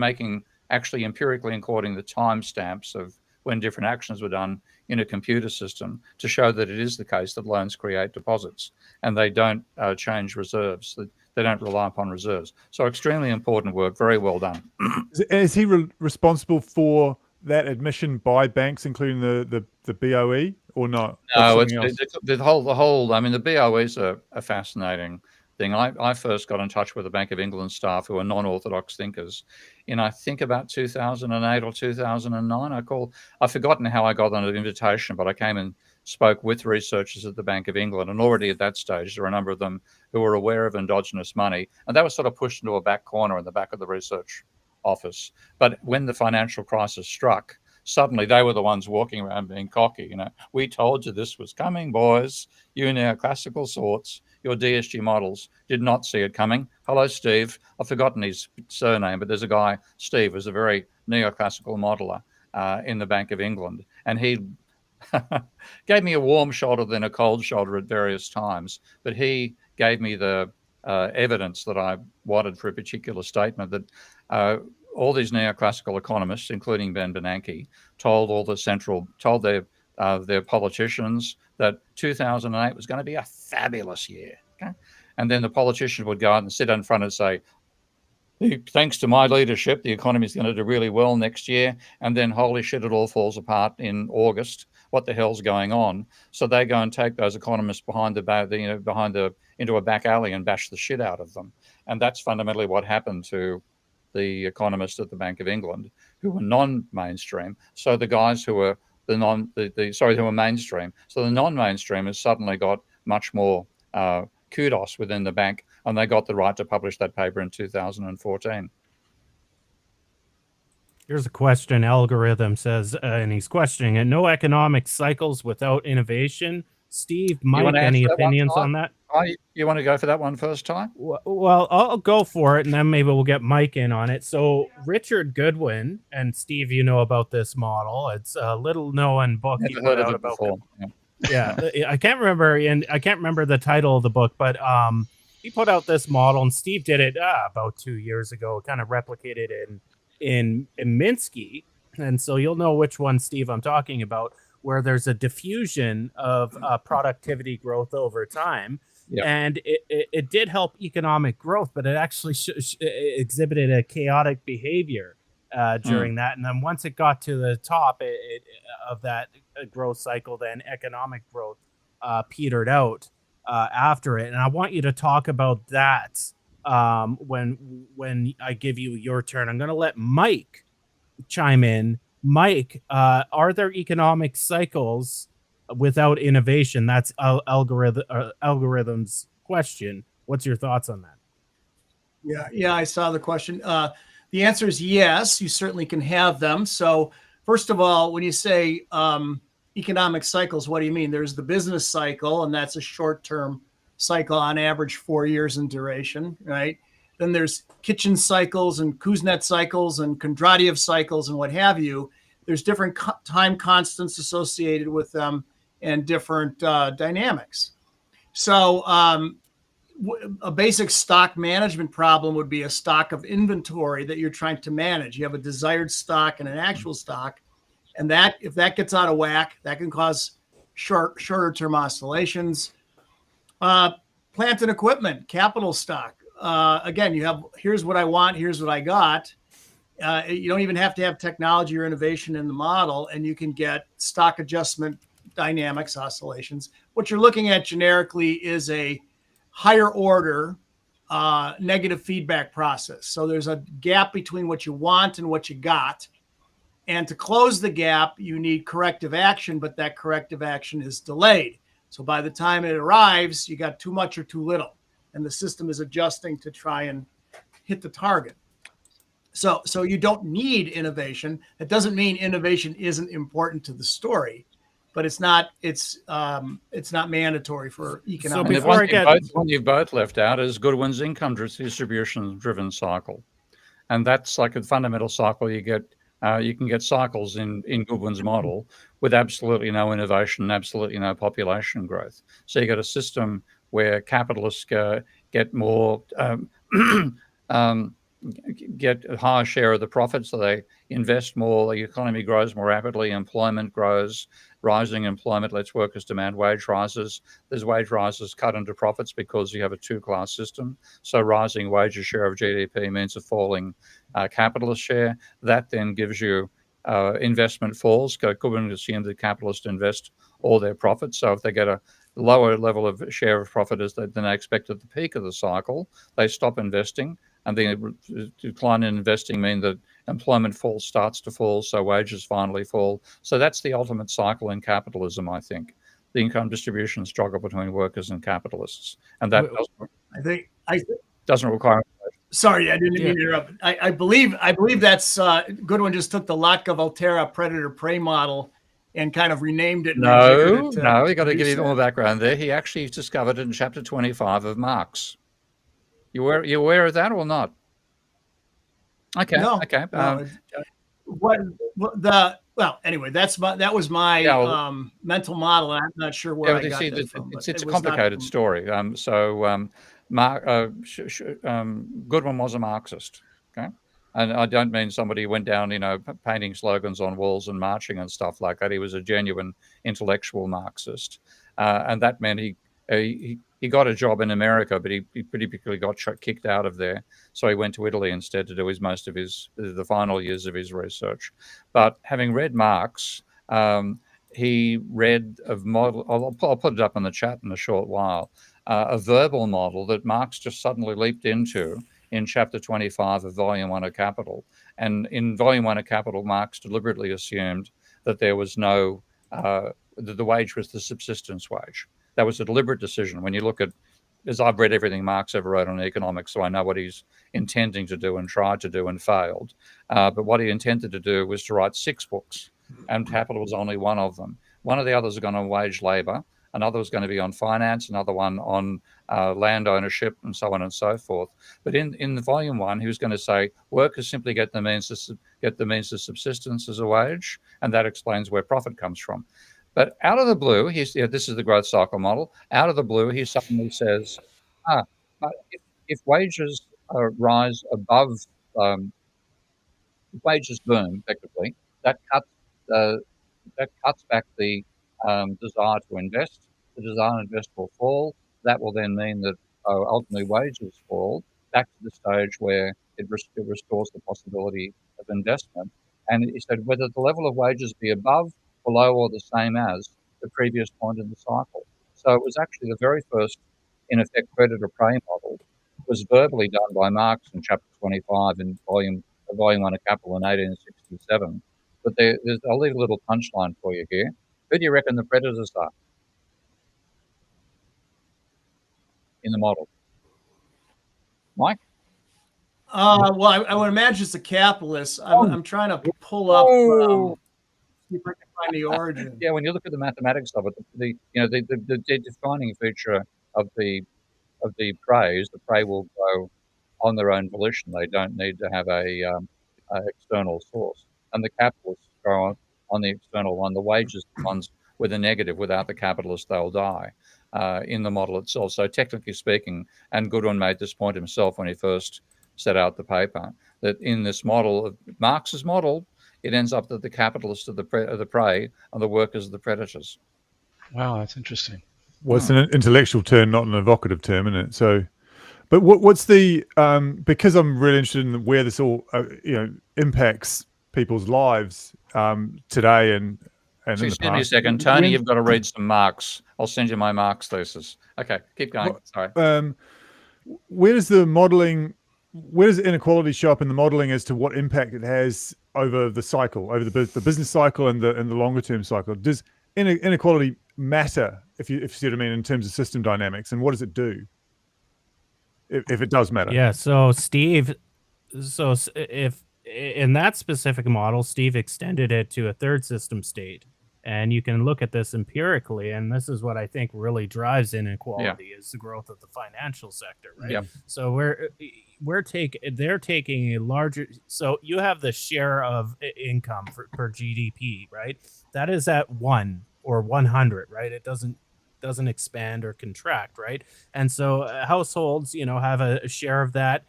actually empirically encoding the timestamps of when different actions were done in a computer system to show that it is the case that loans create deposits and they don't change reserves. They don't rely upon reserves. So extremely important work, very well done. Is he responsible for that admission by banks, including the BOE, or not? No, the whole. I mean, the BOEs are a fascinating thing. I first got in touch with the Bank of England staff who are non-orthodox thinkers in, I think, about 2008 or 2009. I've forgotten how I got on an invitation, but I came and spoke with researchers at the Bank of England, and already at that stage there were a number of them who were aware of endogenous money, and they were sort of pushed into a back corner in the back of the research office. But when the financial crisis struck, suddenly they were the ones walking around being cocky. We told you this was coming, boys. You neoclassical sorts, your DSG models did not see it coming. Hello, Steve. I've forgotten his surname, but there's a guy, Steve, who's a very neoclassical modeler in the Bank of England, and he gave me a warm shoulder, then a cold shoulder at various times. But he gave me the evidence that I wanted for a particular statement that all these neoclassical economists, including Ben Bernanke, told their politicians that 2008 was going to be a fabulous year. Okay? And then the politician would go out and sit in front and say, thanks to my leadership, the economy is going to do really well next year. And then, holy shit, it all falls apart in August. What the hell's going on? So they go and take those economists into a back alley and bash the shit out of them. And that's fundamentally what happened to the economists at the Bank of England, who were non-mainstream. So the guys who were who were mainstream. So the non-mainstream has suddenly got much more kudos within the bank, and they got the right to publish that paper in 2014. Here's a question. Algorithm says, and he's questioning it. No economic cycles without innovation. Steve, You Mike, want to any answer that one, opinions Ty? on that? You want to go for that one first, Ty? Well, I'll go for it, and then maybe we'll get Mike in on it. So Richard Goodwin, and Steve, you know about this model. It's a little known book he Never put heard of out it about. before. Yeah, I can't remember, and I can't remember the title of the book, but he put out this model, and Steve did it about 2 years ago. Kind of replicated in Minsky, and so you'll know which one, Steve, I'm talking about, where there's a diffusion of productivity growth over time. Yep. And it did help economic growth, but it actually exhibited a chaotic behavior during that. And then once it got to the top of that growth cycle, then economic growth petered out after it. And I want you to talk about that when I give you your turn. I'm going to let Mike chime in. Mike, are there economic cycles without innovation? That's algorithm's question. What's your thoughts on that? Yeah, I saw the question. The answer is yes, you certainly can have them. So first of all, when you say economic cycles, what do you mean? There's the business cycle, and that's a short-term cycle, on average 4 years in duration, right? Then there's kitchen cycles and Kuznets cycles and Kondratiev cycles and what have you. There's different time constants associated with them and different dynamics. So a basic stock management problem would be a stock of inventory that you're trying to manage. You have a desired stock and an actual stock, and that if that gets out of whack, that can cause shorter term oscillations. Plant and equipment, capital stock. Again, you have, here's what I want, here's what I got. You don't even have to have technology or innovation in the model, and you can get stock adjustment dynamics, oscillations. What you're looking at generically is a higher order negative feedback process. So there's a gap between what you want and what you got. And to close the gap, you need corrective action, but that corrective action is delayed. So by the time it arrives, you got too much or too little, and the system is adjusting to try and hit the target. So you don't need innovation. That doesn't mean innovation isn't important to the story, but it's not mandatory for economic. So before one you've both left out is Goodwin's income distribution driven cycle, and that's like a fundamental cycle. You can get cycles in Goodwin's model with absolutely no innovation, absolutely no population growth. So you get a system where capitalists get more. Get a higher share of the profits, so they invest more, the economy grows more rapidly, employment grows, rising employment lets workers demand wage rises. There's wage rises cut into profits because you have a two-class system. So rising wages share of GDP means a falling capitalist share. That then gives you investment falls. Goodwin assumed that capitalists invest all their profits. So if they get a lower level of share of profit than they expect at the peak of the cycle, they stop investing. And the decline in investing means that employment starts to fall, so wages finally fall. So that's the ultimate cycle in capitalism, I think. The income distribution struggle between workers and capitalists, and that doesn't require. Sorry, I didn't mean to interrupt. I believe that's Goodwin just took the Latka-Volterra predator-prey model and kind of renamed it. No, you got to give you more background there. He actually discovered it in chapter 25 of Marx. You aware of that or not? Okay. No, okay. No. Anyway, that was my mental model. I'm not sure where I got that from. It's a complicated story. Goodwin was a Marxist. Okay. And I don't mean somebody who went down, painting slogans on walls and marching and stuff like that. He was a genuine intellectual Marxist, and that meant he got a job in America, but he pretty quickly got kicked out of there. So he went to Italy instead to do the final years of his research. But having read Marx, he read a model. I'll put it up in the chat in a short while. A verbal model that Marx just suddenly leaped into in chapter 25 of Volume 1 of Capital. And in Volume 1 of Capital, Marx deliberately assumed that there was that the wage was the subsistence wage. That was a deliberate decision. When you look at as I've read everything Marx ever wrote on economics, so I know what he's intending to do and tried to do and failed. But what he intended to do was to write 6 books, and Capital was only one of them. One of the others are going on wage labour, another was going to be on finance, another one on land ownership, and so on and so forth. But in the volume 1, he was going to say workers simply get the means of subsistence as a wage, and that explains where profit comes from. But out of the blue, this is the growth cycle model. Out of the blue, he suddenly says, but if wages rise above, if wages boom, effectively, that cuts back the desire to invest. The desire to invest will fall. That will then mean that ultimately wages fall back to the stage where it restores the possibility of investment. And he said whether the level of wages be above, below, or the same as the previous point in the cycle. So it was actually the very first, in effect, predator-prey model. It was verbally done by Marx in chapter 25 in volume 1 of Capital in 1867. But I'll leave a little punchline for you here. Who do you reckon the predators are in the model? Mike? Well, I would imagine it's the capitalists. I'm trying to pull up, see if I can find the origin. Yeah, when you look at the mathematics of it, the defining feature of the prey is the prey will grow on their own volition. They don't need to have a external source. And the capitalists grow on the external one. The wages, the ones with a negative, without the capitalists, they'll die in the model itself. So technically speaking, and Goodwin made this point himself when he first set out the paper, that in this model, Marx's model, it ends up that the capitalists are the prey and the workers are the predators. Wow, that's interesting. Well, it's an intellectual term, not an evocative term, isn't it? So, but what's the because I'm really interested in where this all impacts people's lives today and in the past. Excuse me a second, Tony. You've got to read some Marx. I'll send you my Marx thesis. Okay, keep going. Sorry. Where does the modelling? Where does inequality show up in the modelling as to what impact it has over the cycle, over the business cycle and the longer term cycle? Does inequality matter, if you see what I mean, in terms of system dynamics, and what does it do if it does matter? Yeah. So Steve, if in that specific model, Steve extended it to a third system state, and you can look at this empirically, and this is what I think really drives inequality is the growth of the financial sector, right? Yeah. So they're taking a larger. So you have the share of income per GDP, right? That is at 1 or 100, right? It doesn't expand or contract, right? And so households, have a share of that.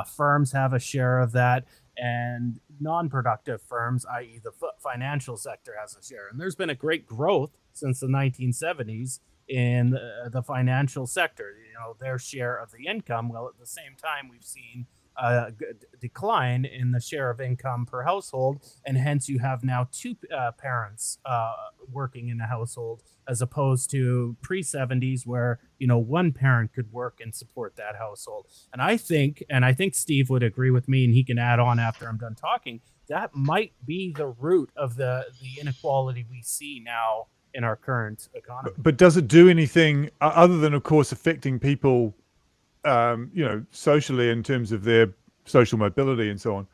Firms have a share of that, and non-productive firms, i.e. the financial sector, has a share. And there's been a great growth since the 1970s in the financial sector, their share of the income. Well, at the same time, we've seen a decline in the share of income per household, and hence you have now 2 parents working in a household, as opposed to pre-70s where 1 parent could work and support that household. And I think Steve would agree with me, and he can add on after I'm done talking, that might be the root of the inequality we see now in our current economy. But does it do anything other than, of course, affecting people socially in terms of their social mobility and so on?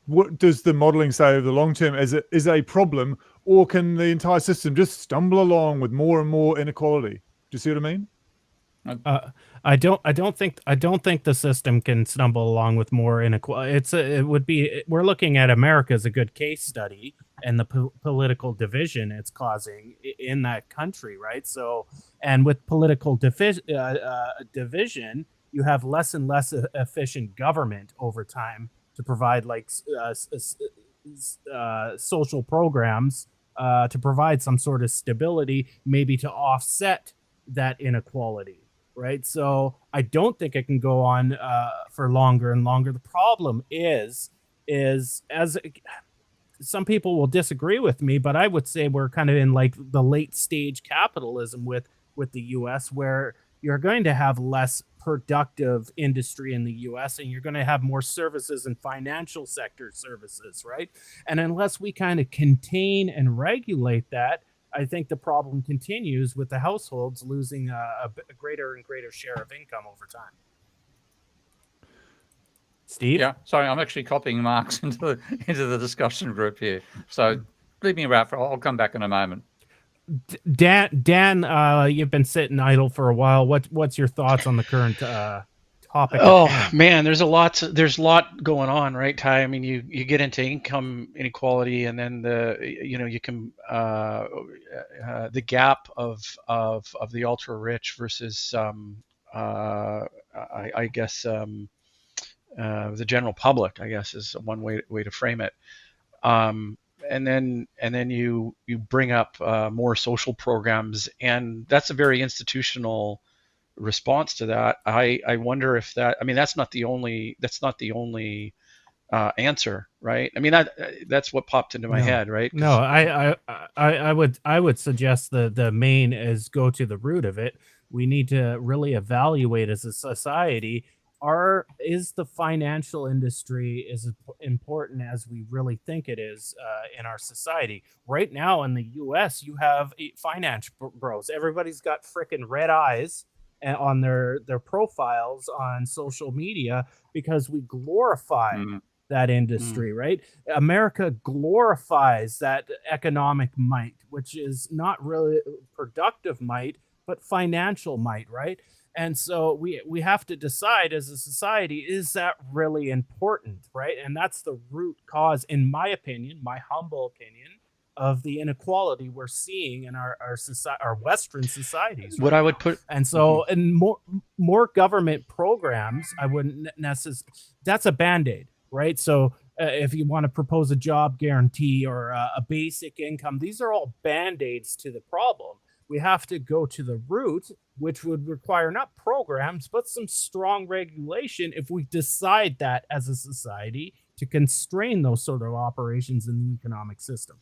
What does the modeling say over the long term is a problem, or can the entire system just stumble along with more and more inequality? Do you see what I mean? I don't think the system can stumble along with more inequality. We're looking at America as a good case study, and the political division it's causing in that country, right? So, and with political division, you have less and less efficient government over time to provide social programs to provide some sort of stability, maybe to offset that inequality, right? So I don't think it can go on for longer and longer. The problem is as some people will disagree with me, but I would say we're kind of in the late stage capitalism with the US, where you're going to have less productive industry in the US, and you're going to have more services and financial sector services, right? And unless we kind of contain and regulate that, I think the problem continues with the households losing a greater and greater share of income over time. Steve? Yeah, sorry, I'm actually copying Marx into the discussion group here. So leave me around. I'll come back in a moment. Dan, you've been sitting idle for a while. What's your thoughts on the current topic? Oh man, there's a lot going on, right, Ty? I mean, you get into income inequality, and then you can the gap of the ultra rich versus I guess the general public, I guess, is one way to frame it. And then you bring up more social programs, and that's a very institutional response to that. I wonder if that, I mean, that's not the only answer, right? I mean, that's what popped into my head, right? No, I would suggest the main is go to the root of it. We need to really evaluate as a society, is the financial industry as important as we really think it is in our society? Right now in the US, you have finance bros. Everybody's got frickin' red eyes on their profiles on social media because we glorify that industry, right? America glorifies that economic might, which is not really productive might, but financial might, right? And so we have to decide as a society, is that really important, right? And that's the root cause, in my opinion, my humble opinion, of the inequality we're seeing in our Western societies. What I would put, and so, and more government programs, I wouldn't necessarily. That's a Band-Aid, right? So if you want to propose a job guarantee or a basic income, these are all Band-Aids to the problem. We have to go to the root, which would require not programs, but some strong regulation if we decide that as a society to constrain those sort of operations in the economic system.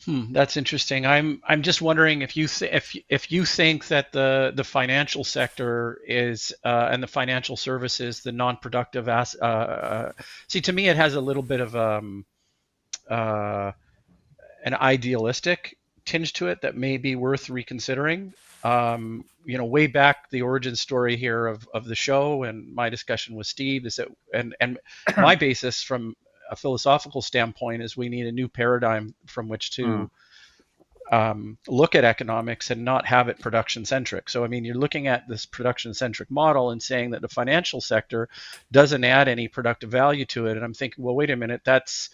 That's interesting. I'm just wondering if you think that the financial sector is and the financial services, the non-productive see, to me it has a little bit of an idealistic tinge to it that may be worth reconsidering. Way back, the origin story here of the show and my discussion with Steve is that, and my basis from a philosophical standpoint is we need a new paradigm from which to look at economics and not have it production centric. So, I mean, you're looking at this production centric model and saying that the financial sector doesn't add any productive value to it. And I'm thinking, well, wait a minute, that's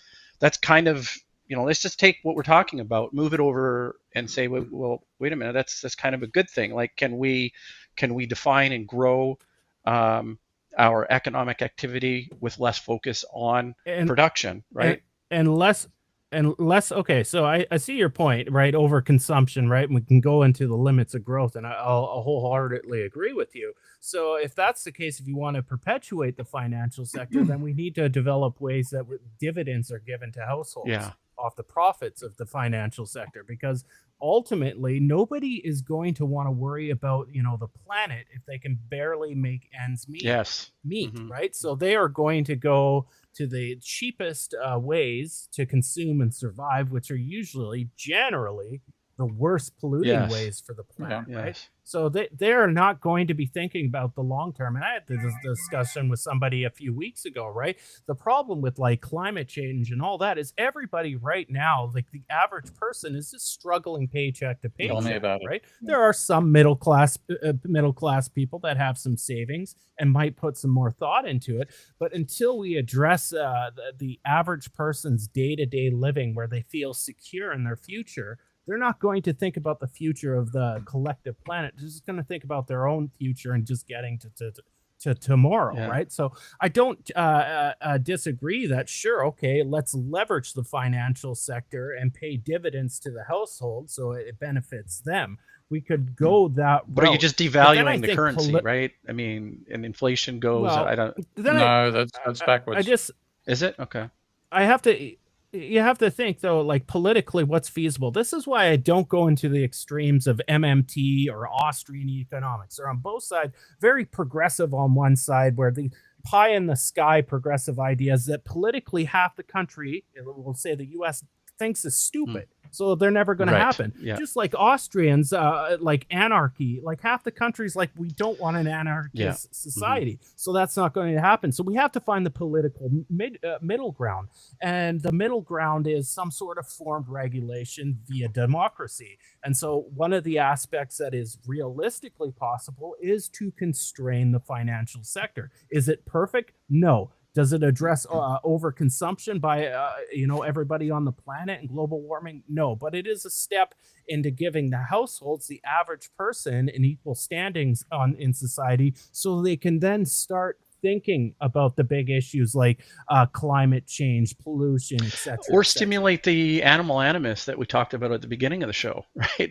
kind of, let's just take what we're talking about, move it over and say, well, wait a minute, that's kind of a good thing. Like, can we define and grow our economic activity with less focus on production, right? And less. Okay, so I see your point, right? Overconsumption, right? And we can go into the limits of growth, and I'll wholeheartedly agree with you. So if that's the case, if you want to perpetuate the financial sector, then we need to develop ways that dividends are given to households off the profits of the financial sector, because ultimately nobody is going to want to worry about the planet if they can barely make ends meet. Right? So they are going to go to the cheapest ways to consume and survive, which are usually generally the worst polluting ways for the planet, right? So they are not going to be thinking about the long term. And I had this discussion with somebody a few weeks ago, right? The problem with like climate change and all that is everybody right now, like the average person, is just struggling paycheck to paycheck, right? There are some middle class people that have some savings and might put some more thought into it. But until we address the average person's day-to-day living where they feel secure in their future, they're not going to think about the future of the collective planet. They're just going to think about their own future and just getting to tomorrow, right? So I don't disagree that, sure, okay, let's leverage the financial sector and pay dividends to the household so it benefits them. We could go that route. But are you just devaluing the currency, right? I mean, and inflation goes, that's backwards. Is it? Okay. You have to think, though, like politically, what's feasible. This is why I don't go into the extremes of MMT or Austrian economics. They're on both sides, very progressive on one side, where the pie in the sky progressive ideas that politically half the country, we'll say the US, thinks is stupid. so they're never going to happen. Yeah. Just like Austrians, like anarchy, like half the countries, like we don't want an anarchist society, so that's not going to happen. So we have to find the political middle ground, and the middle ground is some sort of formed regulation via democracy. And so one of the aspects that is realistically possible is to constrain the financial sector. Is it perfect? No. Does it address overconsumption by everybody on the planet and global warming? No, but it is a step into giving the households, the average person, an equal standings in society, so they can then start thinking about the big issues like climate change, pollution, etc. Or stimulate the animal animus that we talked about at the beginning of the show, right?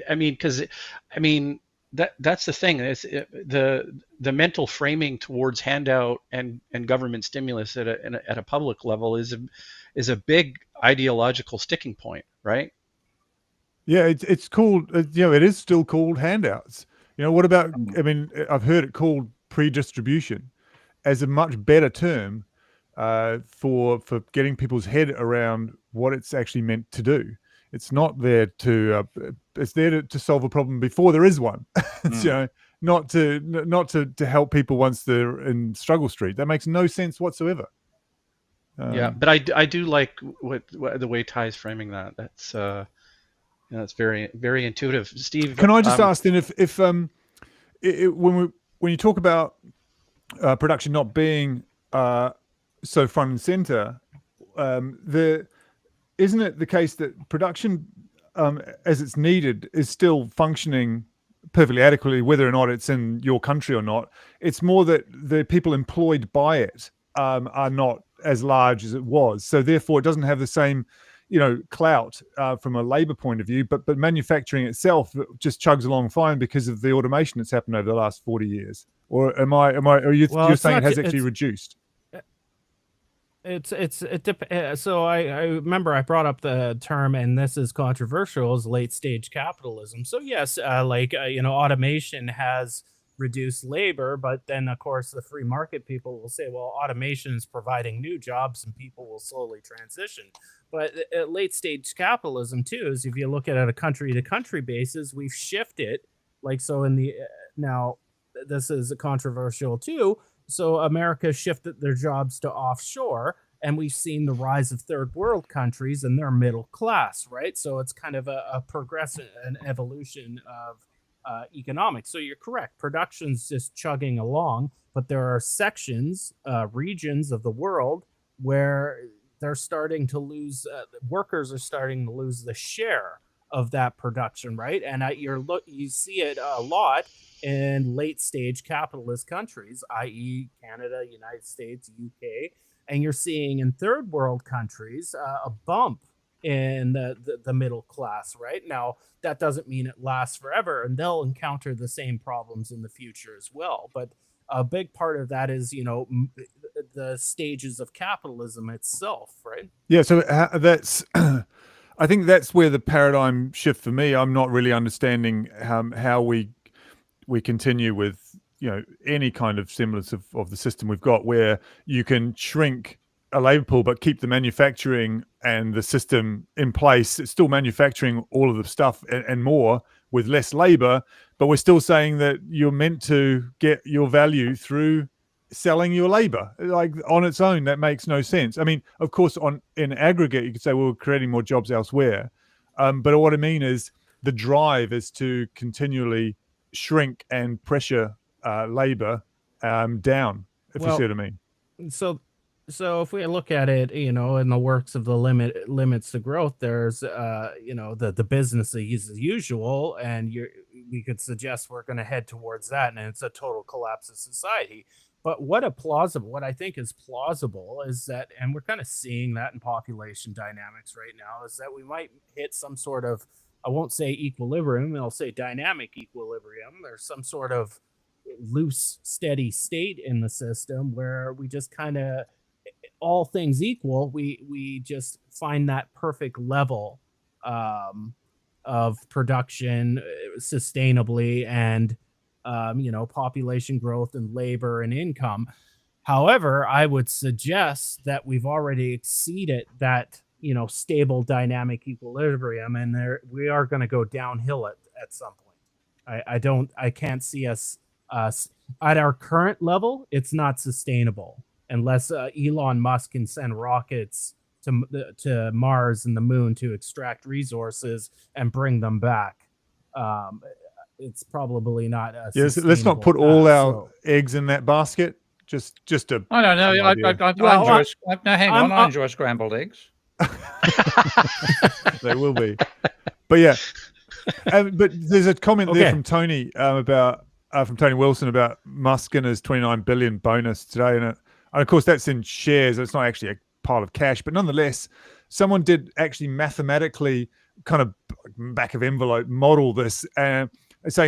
That's the thing. The mental framing towards handout and government stimulus at a public level is a big ideological sticking point, right? Yeah, it's called, it is still called handouts. What about, I've heard it called pre-distribution as a much better term for getting people's head around what it's actually meant to do. It's not there to it's there to solve a problem before there is one. It's, not to help people once they're in struggle street. That makes no sense whatsoever. But I do like what the way Ty's framing that. That's very, very intuitive. Steve, can I just ask then if when you talk about production not being so front and center, isn't it the case that production as it's needed is still functioning perfectly adequately, whether or not it's in your country or not? It's more that the people employed by it are not as large as it was, so therefore it doesn't have the same clout from a labor point of view, but manufacturing itself just chugs along fine because of the automation that's happened over the last 40 years. Or you're saying it has actually reduced? So I remember I brought up the term, and this is controversial, is late stage capitalism. So yes, automation has reduced labor, but then of course the free market people will say, well, automation is providing new jobs and people will slowly transition. But late stage capitalism too is, if you look at it a country to country basis, we've shifted now this is controversial too. So America shifted their jobs to offshore, and we've seen the rise of third world countries and their middle class, right? So it's kind of a progressive, an evolution of economics. So you're correct. Production's just chugging along, but there are sections, regions of the world where they're starting to lose, workers are starting to lose the share of that production, right? And you see it a lot in late stage capitalist countries, i.e. Canada, United States, UK, and you're seeing in third world countries a bump in the middle class, right? Now, that doesn't mean it lasts forever, and they'll encounter the same problems in the future as well. But a big part of that is, the stages of capitalism itself, right? Yeah, so that's... I think that's where the paradigm shift for me. I'm not really understanding how we continue with any kind of semblance of the system we've got, where you can shrink a labor pool but keep the manufacturing and the system in place. It's still manufacturing all of the stuff and more with less labor, but we're still saying that you're meant to get your value through selling your labor. Like, on its own, that makes no sense. I mean, of course, in aggregate, you could say, well, we're creating more jobs elsewhere. But what I mean is the drive is to continually shrink and pressure labor down, if you see what I mean. So if we look at it, in the works of the limits to growth, there's the business as usual, and we could suggest we're going to head towards that, and it's a total collapse of society. But what I think is plausible is that, and we're kind of seeing that in population dynamics right now, is that we might hit some sort of, I won't say equilibrium, I'll say dynamic equilibrium. There's some sort of loose, steady state in the system where we just kind of, all things equal, we just find that perfect level of production sustainably, and population growth and labor and income. However, I would suggest that we've already exceeded that stable dynamic equilibrium, and we are going to go downhill at some point. I can't see us at our current level. It's not sustainable unless Elon Musk can send rockets to Mars and the moon to extract resources and bring them back. It's probably not a Yes, let's not put all our eggs in that basket. Just to. I don't know. I enjoy scrambled eggs. They will be, but yeah. But there's a comment there from Tony from Tony Wilson about Musk and his 29 billion bonus today, and of course that's in shares. It's not actually a pile of cash, but nonetheless, someone did actually mathematically kind of back of envelope model this, saying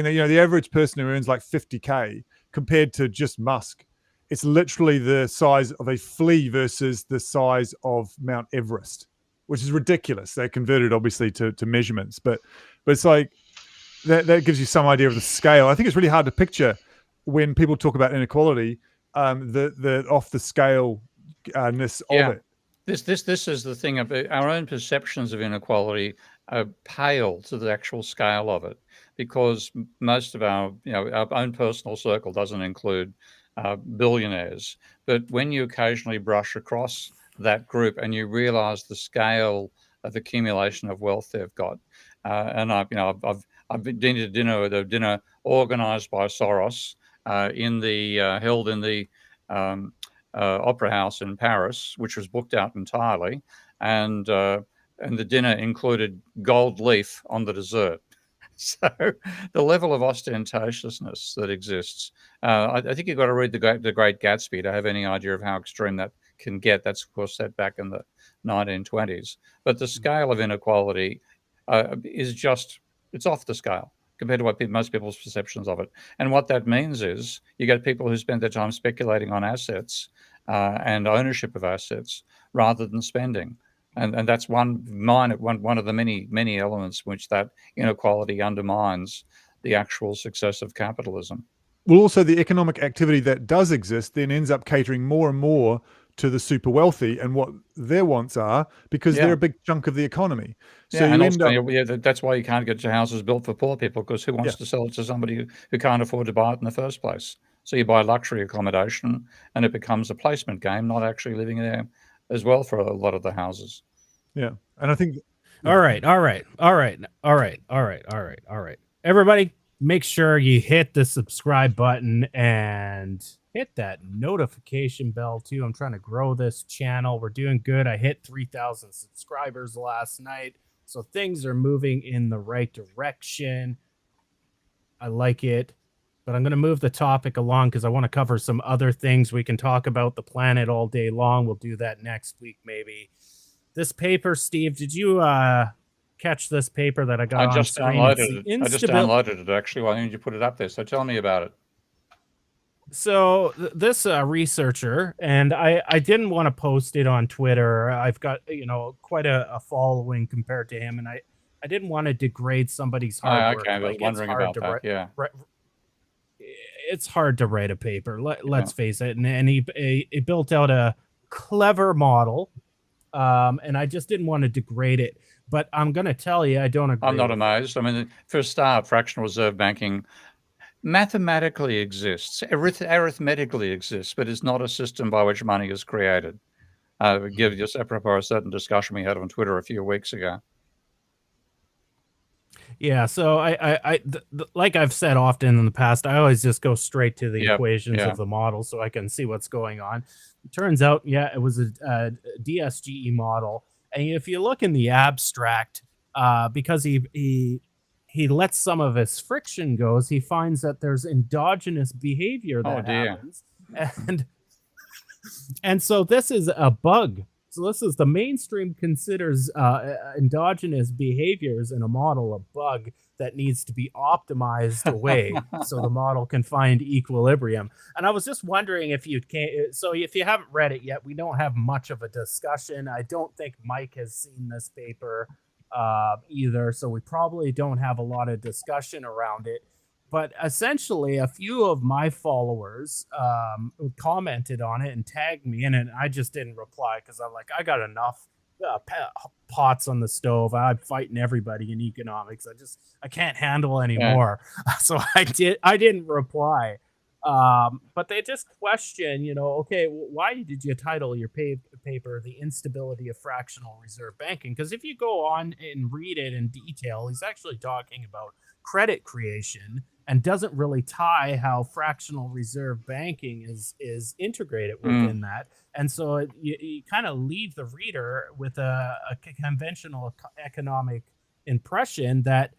that the average person who earns like 50K compared to just Musk, it's literally the size of a flea versus the size of Mount Everest, which is ridiculous. They're converted obviously to measurements, but it's like that gives you some idea of the scale. I think it's really hard to picture when people talk about inequality, the off the scale ness of it. This is the thing about our own perceptions of inequality pale to the actual scale of it, because most of our own personal circle doesn't include billionaires. But when you occasionally brush across that group and you realize the scale of the accumulation of wealth they've got, and I've been to dinner organized by Soros held in the Opera House in Paris, which was booked out entirely, and the dinner included gold leaf on the dessert. So the level of ostentatiousness that exists, I think you've got to read the Great Gatsby to have any idea of how extreme that can get. That's of course set back in the 1920s. But the scale of inequality it's off the scale compared to what most people's perceptions of it. And what that means is you get people who spend their time speculating on assets and ownership of assets rather than spending. And that's one of the many elements which that inequality undermines the actual success of capitalism. Well, also the economic activity that does exist then ends up catering more and more to the super wealthy and what their wants are, because they're a big chunk of the economy. So that's why you can't get your houses built for poor people, because who wants to sell it to somebody who can't afford to buy it in the first place? So you buy luxury accommodation and it becomes a placement game, not actually living there as well for a lot of the houses. Yeah. And I think all right. Everybody, make sure you hit the subscribe button and hit that notification bell too. I'm trying to grow this channel. We're doing good. I hit 3,000 subscribers last night, so things are moving in the right direction. I like it. But I'm going to move the topic along because I want to cover some other things. We can talk about the planet all day long. We'll do that next week, maybe. This paper, Steve, did you catch this paper that I got on screen? I just downloaded it, actually. Why didn't you put it up there? So tell me about it. So this researcher, and I didn't want to post it on Twitter. I've got, quite a following compared to him, and I didn't want to degrade somebody's hard work. I was wondering about that, it's hard to write a paper. Let's face it. And he built out a clever model, and I just didn't want to degrade it. But I'm going to tell you, I don't agree. I'm not amazed. I mean, for a start, fractional reserve banking mathematically exists, arithmetically exists, but it's not a system by which money is created. Give just apropos a certain discussion we had on Twitter a few weeks ago. Yeah, so I like I've said often in the past, I always just go straight to the equations of the model so I can see what's going on. It turns out, it was a DSGE model, and if you look in the abstract, because he lets some of his friction goes, he finds that there's endogenous behavior that happens, and so this is a bug. So this is the mainstream considers endogenous behaviors in a model a bug that needs to be optimized away so the model can find equilibrium. And I was just wondering if you can. So if you haven't read it yet, we don't have much of a discussion. I don't think Mike has seen this paper either, so we probably don't have a lot of discussion around it. But essentially, a few of my followers commented on it and tagged me in it, and I just didn't reply because I'm like, I got enough pots on the stove. I'm fighting everybody in economics. I can't handle anymore. So I didn't reply. But they just question, okay, why did you title your paper "The Instability of Fractional Reserve Banking"? Because if you go on and read it in detail, he's actually talking about credit creation and doesn't really tie how fractional reserve banking is integrated within that. And so you kind of leave the reader with a conventional economic impression that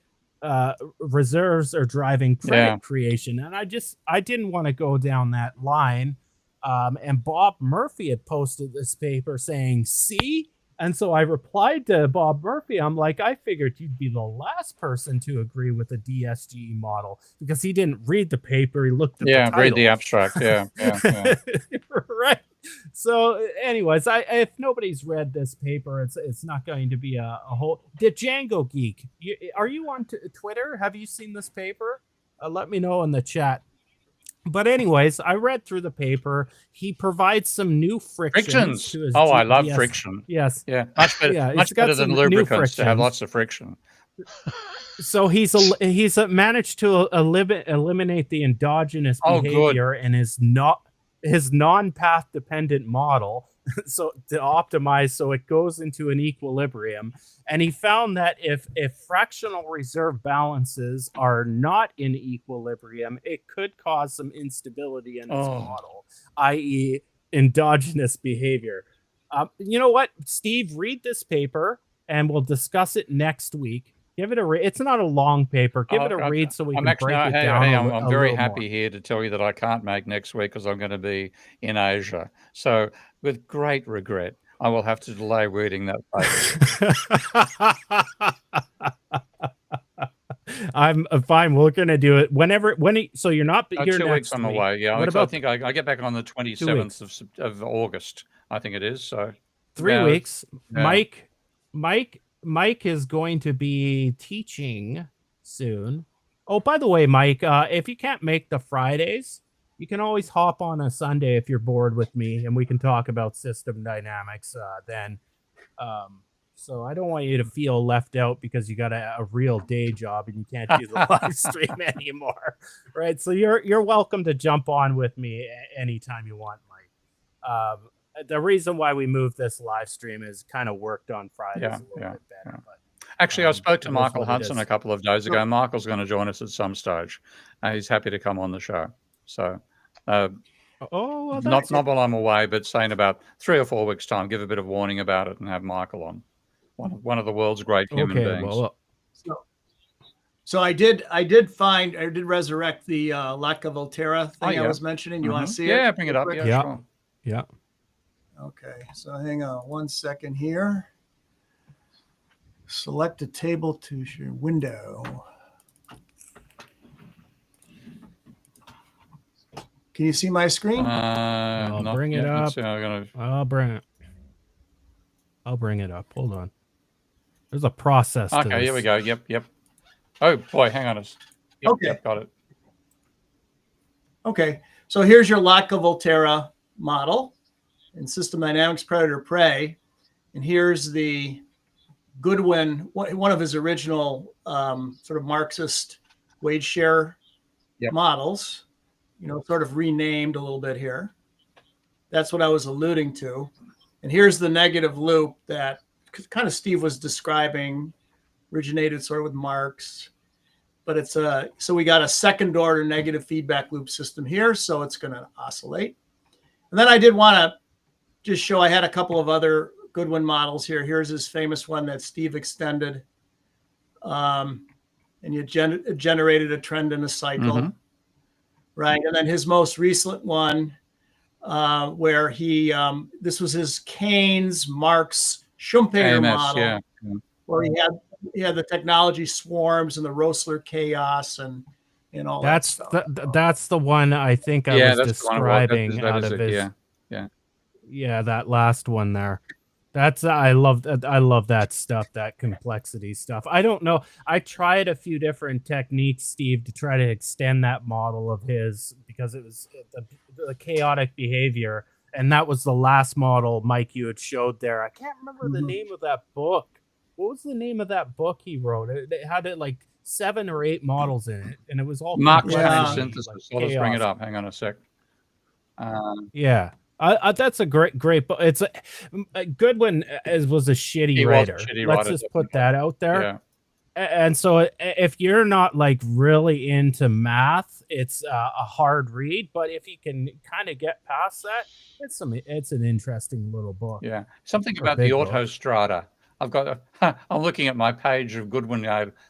reserves are driving credit creation. And I didn't want to go down that line. And Bob Murphy had posted this paper saying, see? And so I replied to Bob Murphy. I'm like, I figured you'd be the last person to agree with the DSGE model, because he didn't read the paper. He looked at the title. Read the abstract. Yeah. Right. So anyways, if nobody's read this paper, it's not going to be a whole. The Django Geek, are you on Twitter? Have you seen this paper? Let me know in the chat. But anyways, I read through the paper. He provides some new frictions. To his I love friction. Yes. Yeah. Much better than lubricants to have lots of friction. So he's managed to eliminate the endogenous behavior in his non-path dependent model, so to optimize so it goes into an equilibrium. And he found that if fractional reserve balances are not in equilibrium, it could cause some instability in his model, i.e. endogenous behavior. You know what, Steve, read this paper and we'll discuss it next week. Give it a read. It's not a long paper. Give it a read so we can break it down. I'm very happy here to tell you that I can't make next week because I'm going to be in Asia. So with great regret, I will have to delay reading that paper. I'm fine. We're going to do it so you're not here 2 weeks I'm away. Yeah. What about, I think I get back on the 27th of August, I think it is. So 3 weeks. Yeah. Mike is going to be teaching soon. Oh, by the way, Mike, if you can't make the Fridays, you can always hop on a Sunday if you're bored with me, and we can talk about system dynamics then. So I don't want you to feel left out because you got a real day job and you can't do the live stream anymore, right? So you're welcome to jump on with me anytime you want, Mike. The reason why we moved this live stream is kind of worked on Fridays a little bit better. But, actually, I spoke to Michael Hudson a couple of days ago. Michael's going to join us at some stage. He's happy to come on the show. So, not while I'm away, but saying about 3 or 4 weeks' time, give a bit of warning about it and have Michael on. One of the world's great human beings. So I did resurrect the Latka Volterra thing I was mentioning. You want to see it? Yeah, bring it up. Yeah, sure. Yeah. Okay, so hang on 1 second here. Select a table to your window. Can you see my screen? I'll bring it up. I'll bring it up. Hold on. There's a process. Okay, here we go. Yep. Oh boy, hang on. Okay, got it. Okay, so here's your Latka Volterra model in system dynamics, predator prey, and here's the Goodwin, one of his original sort of Marxist wage share models, sort of renamed a little bit here. That's what I was alluding to. And here's the negative loop that kind of Steve was describing, originated sort of with Marx, but it's so we got a second order negative feedback loop system here, so it's going to oscillate. And then I did want to just show I had a couple of other Goodwin models here. Here's his famous one that Steve extended. And you generated a trend in a cycle, right? And then his most recent one, where this was his Keynes, Marx, Schumpeter model, where he had the technology swarms and the Roessler chaos and all that stuff. That's the one I think I was describing out of his. Yeah, that last one there. I love that stuff, that complexity stuff. I don't know. I tried a few different techniques, Steve, to try to extend that model of his because it was the chaotic behavior. and that was the last model, Mike, you had showed there. I can't remember the name of that book. What was the name of that book he wrote? It had like 7 or 8 models in it, and it was all Marx complexity, synthesis. like I'll just bring it chaos. up. Hang on a sec. Yeah. That's a great book. It's a Goodwin was a shitty He was a writer. shitty Let's writer, just put that out there. Yeah. And so if you're not like really into math, it's a hard read. But if you can kind of get past that, it's an interesting little book. Yeah. Something Or about the big book. autostrata. I've got. I'm looking at my page of Goodwin.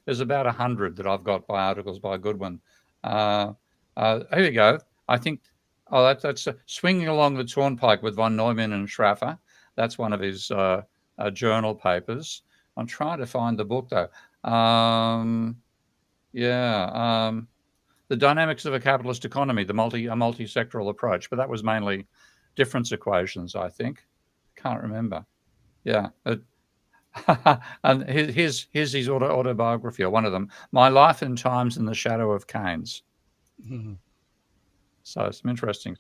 There's about 100 that I've got by articles by Goodwin. Here we go. I think. Oh, that's Swinging Along the Turnpike with von Neumann and Schaffer. That's one of his journal papers. I'm trying to find the book though. The Dynamics of a Capitalist Economy, a multi-sectoral approach, but that was mainly difference equations, I think. Can't remember. Yeah. And here's his autobiography, or one of them, My Life and Times in the Shadow of Keynes. Mm-hmm. So some interesting.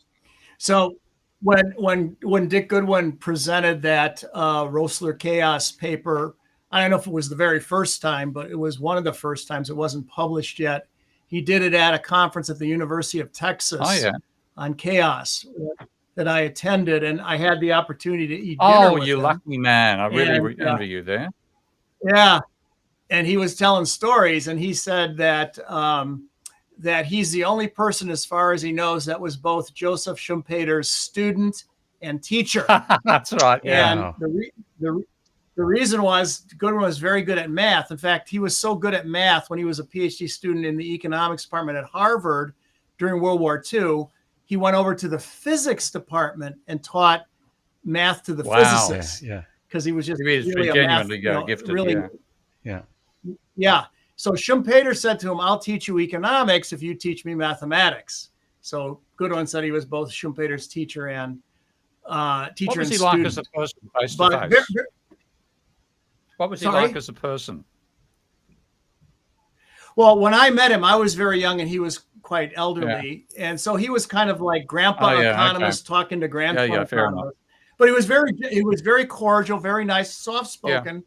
So when Dick Goodwin presented that Roessler Chaos paper, I don't know if it was the very first time, but it was one of the first times. It wasn't published yet. He did it at a conference at the University of Texas on chaos that I attended, and I had the opportunity to eat dinner with him. Lucky man. I really envy you there. Yeah. And he was telling stories, and he said that that he's the only person, as far as he knows, that was both Joseph Schumpeter's student and teacher. That's right. Yeah. And the reason was Goodwin was very good at math. In fact, he was so good at math when he was a PhD student in the economics department at Harvard during World War II. He went over to the physics department and taught math to the physicists. Yeah. Because he was just really genuinely gifted. Really, yeah. So Schumpeter said to him, I'll teach you economics if you teach me mathematics. So Goodwin said he was both Schumpeter's teacher and teacher. What was he like as a person face to face? What was he like as a person? Well, when I met him, I was very young and he was quite elderly. Yeah. And so he was kind of like grandpa economist talking to grandpa economist. But he was very cordial, very nice, soft-spoken.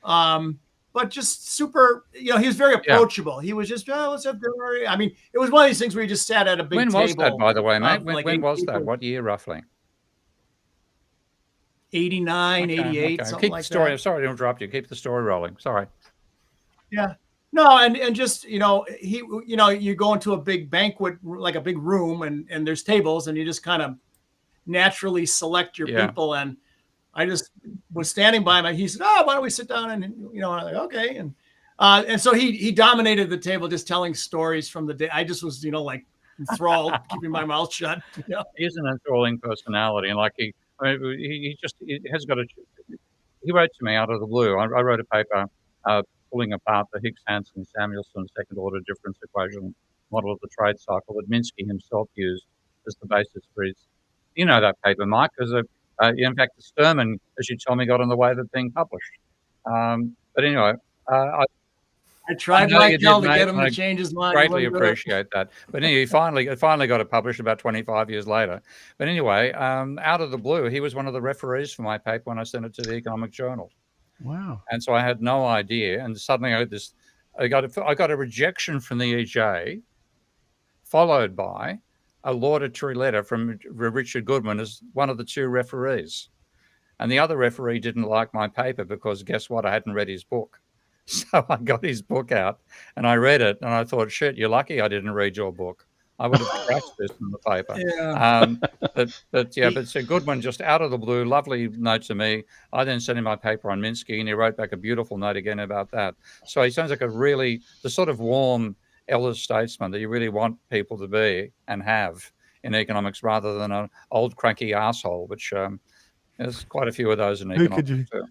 Yeah. But just super, he was very approachable. Yeah. He was just, let's have dinner. I mean, it was one of these things where you just sat at a big table. When was that, by the way, mate? When was that? What year, roughly? 89, 88, something Keep like the story. that. I'm sorry to interrupt you. Keep the story rolling. Sorry. Yeah. No, and just, you go into a big banquet, like a big room, and there's tables, and you just kind of naturally select your people. And I just was standing by him, and he said, why don't we sit down? And, I'm like, okay. And so he dominated the table, just telling stories from the day. I just was, like enthralled, keeping my mouth shut. He's an enthralling personality. And like he wrote to me out of the blue. I wrote a paper pulling apart the Higgs-Hansen-Samuelson second order difference equation model of the trade cycle that Minsky himself used as the basis for his, that paper, Mike, because in fact, the Sturman, as you told me, got in the way of it being published. But anyway, I tried like hell to get him to change his mind. Greatly appreciate that. But anyway, he finally got it published about 25 years later. But anyway, out of the blue, he was one of the referees for my paper when I sent it to the Economic Journal. Wow! And so I had no idea, and suddenly I got a rejection from the EJ, followed by a laudatory letter from Richard Goodwin as one of the 2 referees. And the other referee didn't like my paper because guess what? I hadn't read his book. So I got his book out and I read it and I thought, shit, you're lucky I didn't read your book. I would have crashed this in the paper. Yeah. But so Goodwin, just out of the blue, lovely note to me. I then sent him my paper on Minsky and he wrote back a beautiful note again about that. So he sounds like the sort of warm elder statesman that you really want people to be and have in economics rather than an old cranky asshole, which there's quite a few of those in economics too.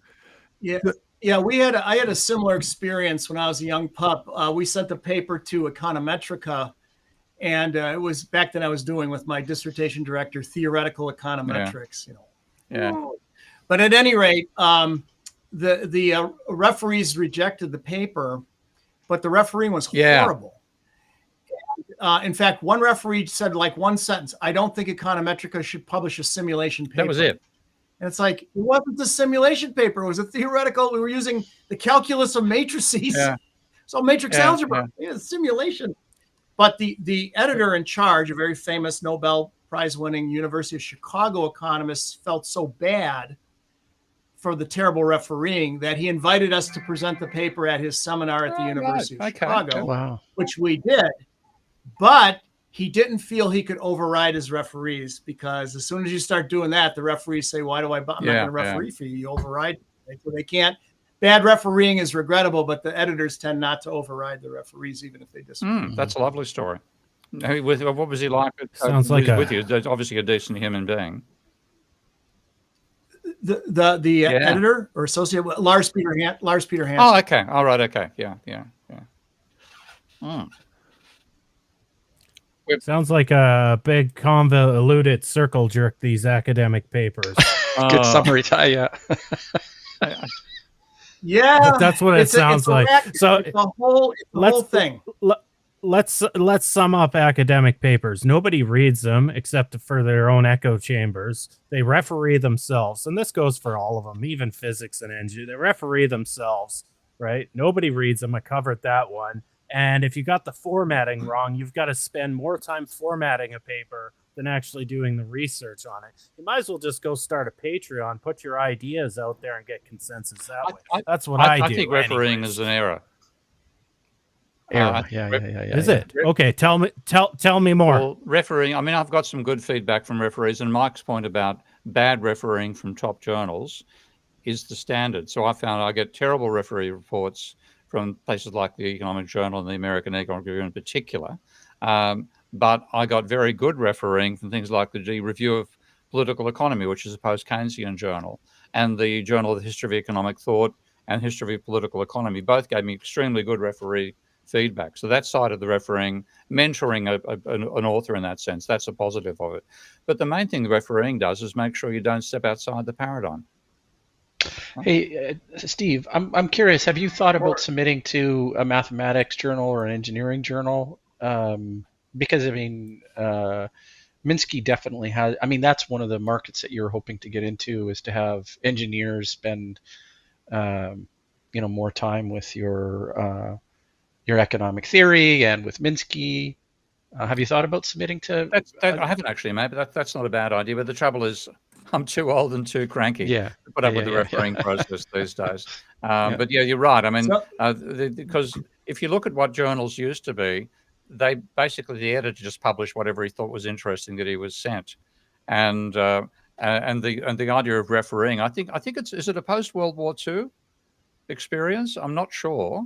Yeah. Yeah, I had a similar experience when I was a young pup. We sent the paper to Econometrica, and it was back then I was doing with my dissertation director theoretical econometrics. Yeah. But at any rate, the referees rejected the paper, but the referee was horrible. in fact, one referee said like one sentence, "I don't think Econometrica should publish a simulation paper." That was it. And it's like, it wasn't the simulation paper. It was a theoretical. We were using the calculus of matrices. Yeah. So matrix Yeah, algebra, simulation. But the editor in charge, a very famous Nobel Prize winning University of Chicago economist, felt so bad for the terrible refereeing that he invited us to present the paper at his seminar at the University of Chicago, Wow. which we did. But he didn't feel he could override his referees, because as soon as you start doing that, the referees say, "Why do I'm not going to referee for you? You override." So they can't. Bad refereeing is regrettable, but the editors tend not to override the referees, even if they disagree. That's a lovely story. What was he like? Sounds like with you. Obviously a decent human being. The editor or associate, Lars Peter Hansen. Oh, okay. All right. Okay. Yeah. Sounds like a big convoluted circle jerk, these academic papers. Good summary, Ty. Yeah. Yeah, But that's what it sounds like. So it's the whole thing. Let's sum up academic papers. Nobody reads them except for their own echo chambers. They referee themselves, and this goes for all of them, even physics and engineering. They referee themselves, right? Nobody reads them. I covered that one. And if you got the formatting wrong, you've got to spend more time formatting a paper than actually doing the research on it. You might as well just go start a Patreon, put your ideas out there, and get consensus that way. That's what I do. I think refereeing is an error. Yeah. Is it? Okay, tell me more. Well, refereeing, I mean, I've got some good feedback from referees, and Mike's point about bad refereeing from top journals is the standard. So I found I get terrible referee reports from places like the Economic Journal and the American Economic Review in particular. But I got very good refereeing from things like the Review of Political Economy, which is a post-Keynesian journal, and the Journal of the History of Economic Thought and History of Political Economy. Both gave me extremely good referee feedback. So that side of the refereeing, mentoring an author in that sense, that's a positive of it. But the main thing the refereeing does is make sure you don't step outside the paradigm. Hey, Steve, I'm curious. Have you thought about submitting to a mathematics journal or an engineering journal? Because I mean, Minsky definitely has. I mean, that's one of the markets that you're hoping to get into, is to have engineers spend, more time with your economic theory and with Minsky. Have you thought about submitting to? I haven't actually, mate, but that's not a bad idea. But the trouble is, I'm too old and too cranky to put up with the refereeing process these days. But yeah, you're right. I mean, because if you look at what journals used to be, they basically, the editor just published whatever he thought was interesting that he was sent, and the idea of refereeing, I think is it a post World War II experience? I'm not sure,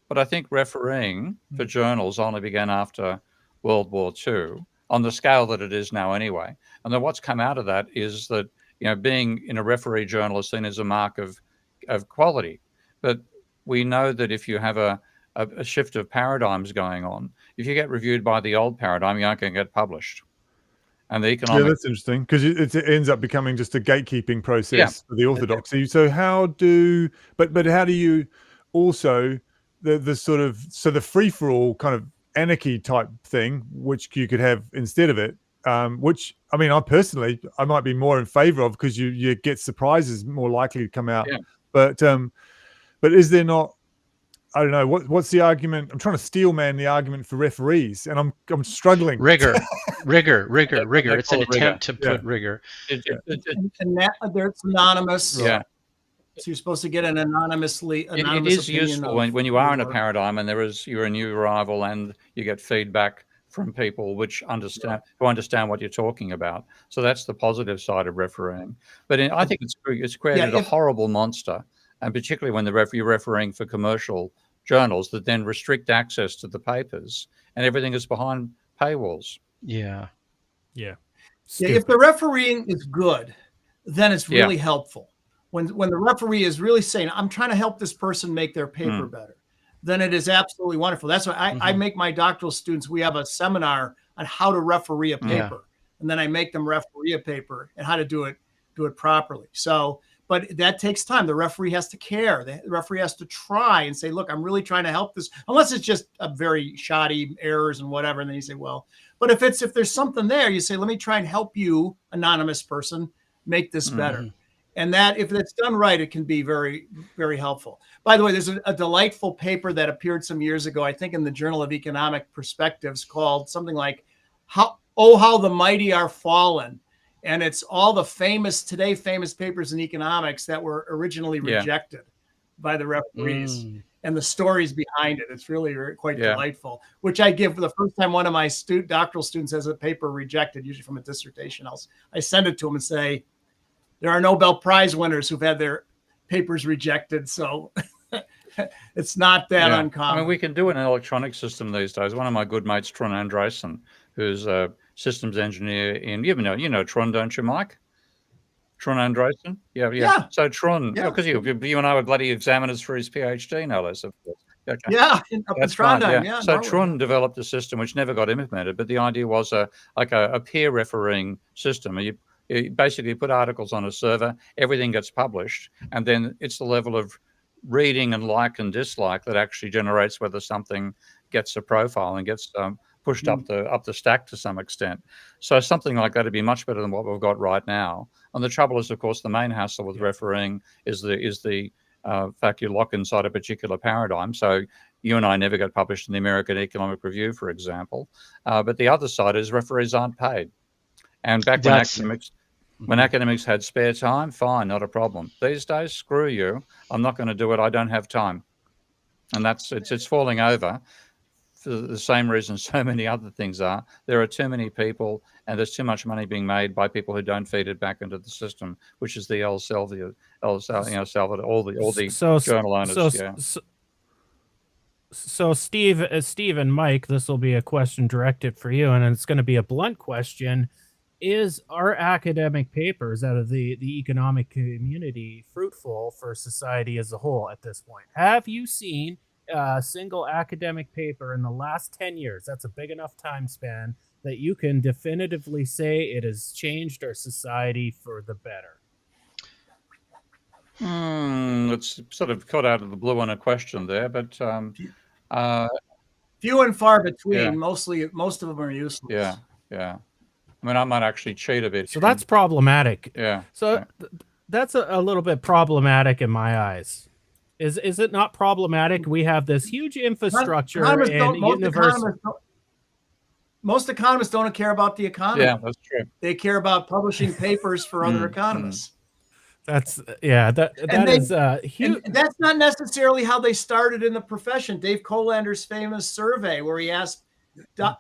but I think refereeing for journals only began after World War II on the scale that it is now anyway. And then what's come out of that is that, being in a referee journal is seen as a mark of quality. But we know that if you have a shift of paradigms going on, if you get reviewed by the old paradigm, you aren't going to get published. And the economic... Yeah, that's interesting, because it ends up becoming just a gatekeeping process for the orthodoxy. So how do you also the sort of, so the free-for-all kind of anarchy type thing, which you could have instead of it, which I mean, I might be more in favor of, because you get surprises more likely to come out. But is there not, I don't know, what's the argument? I'm trying to steel man the argument for referees, and I'm struggling. Rigor. It's an attempt to put rigor. And that, it's anonymous. Yeah. So you're supposed to get an anonymous it is useful when you are in a paradigm and you're a new arrival and you get feedback from people who understand what you're talking about. So that's the positive side of refereeing. But I think it's created a horrible monster, and particularly when you're refereeing for commercial journals that then restrict access to the papers, and everything is behind paywalls. Yeah. If the refereeing is good, then it's really helpful. When the referee is really saying, I'm trying to help this person make their paper better, then it is absolutely wonderful. That's why I make my doctoral students, we have a seminar on how to referee a paper. And then I make them referee a paper and how to do it properly. So, but that takes time. The referee has to care. The referee has to try and say, look, I'm really trying to help this, unless it's just a very shoddy errors and whatever. And then you say, well, but if there's something there, you say, let me try and help you, anonymous person, make this better. And that, if it's done right, it can be very, very helpful. By the way, there's a delightful paper that appeared some years ago, I think in the Journal of Economic Perspectives, called something like how the Mighty Are Fallen. And it's all the famous papers in economics that were originally rejected by the referees and the stories behind it. It's really quite delightful, which I give for the first time. One of my doctoral students has a paper rejected, usually from a dissertation. I send it to him and say, there are Nobel Prize winners who've had their papers rejected. So it's not that uncommon. I mean, we can do an electronic system these days. One of my good mates, Trond Andresen, who's a systems engineer in, you know Trond, don't you, Mike? Trond Andresen? Yeah. So Trond, because you and I were bloody examiners for his PhD, no less, of course. Okay. Yeah, that's right. Yeah. So Trond developed a system which never got implemented, but the idea was a peer refereeing system. You basically put articles on a server, everything gets published, and then it's the level of reading and like and dislike that actually generates whether something gets a profile and gets pushed up the stack to some extent. So something like that would be much better than what we've got right now. And the trouble is, of course, the main hassle with refereeing is the fact you lock inside a particular paradigm. So you and I never get published in the American Economic Review, for example. But the other side is referees aren't paid. And back when academics had spare time, fine, not a problem. These days, screw you. I'm not going to do it. I don't have time. And it's falling over for the same reason so many other things are. There are too many people, and there's too much money being made by people who don't feed it back into the system, which is the all the journal owners. So Steve and Mike, this will be a question directed for you, and it's going to be a blunt question. Are academic papers out of the economic community fruitful for society as a whole at this point? Have you seen a single academic paper in the last 10 years, that's a big enough time span, that you can definitively say it has changed our society for the better? It's sort of caught out of the blue on a question there, but few and far between. Most of them are useless. Yeah. I mean, I might actually cheat a bit. So that's problematic. Yeah. So that's a little bit problematic in my eyes. Is it not problematic? We have this huge infrastructure and university. Most economists don't care about the economy. Yeah, that's true. They care about publishing papers for other economists. That's huge. And that's not necessarily how they started in the profession. Dave Colander's famous survey, where he asked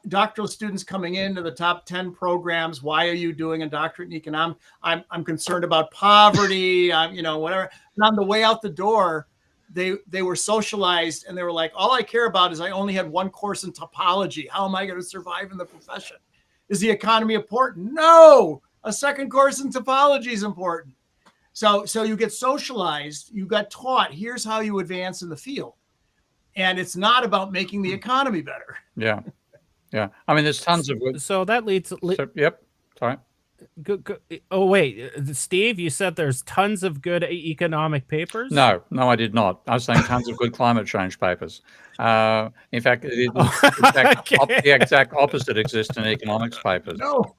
doctoral students coming into the top 10 programs, why are you doing a doctorate in economics? I'm concerned about poverty, whatever. And on the way out the door, they were socialized, and they were like, all I care about is I only had one course in topology. How am I going to survive in the profession? Is the economy important? No, a second course in topology is important. So you get socialized, you got taught, here's how you advance in the field. And it's not about making the economy better. Yeah. I mean, there's tons of good. So that leads. Yep. Sorry. Good. Oh wait, Steve, you said there's tons of good economic papers. No, I did not. I was saying tons of good climate change papers. In fact, the exact opposite exists in economics papers. No.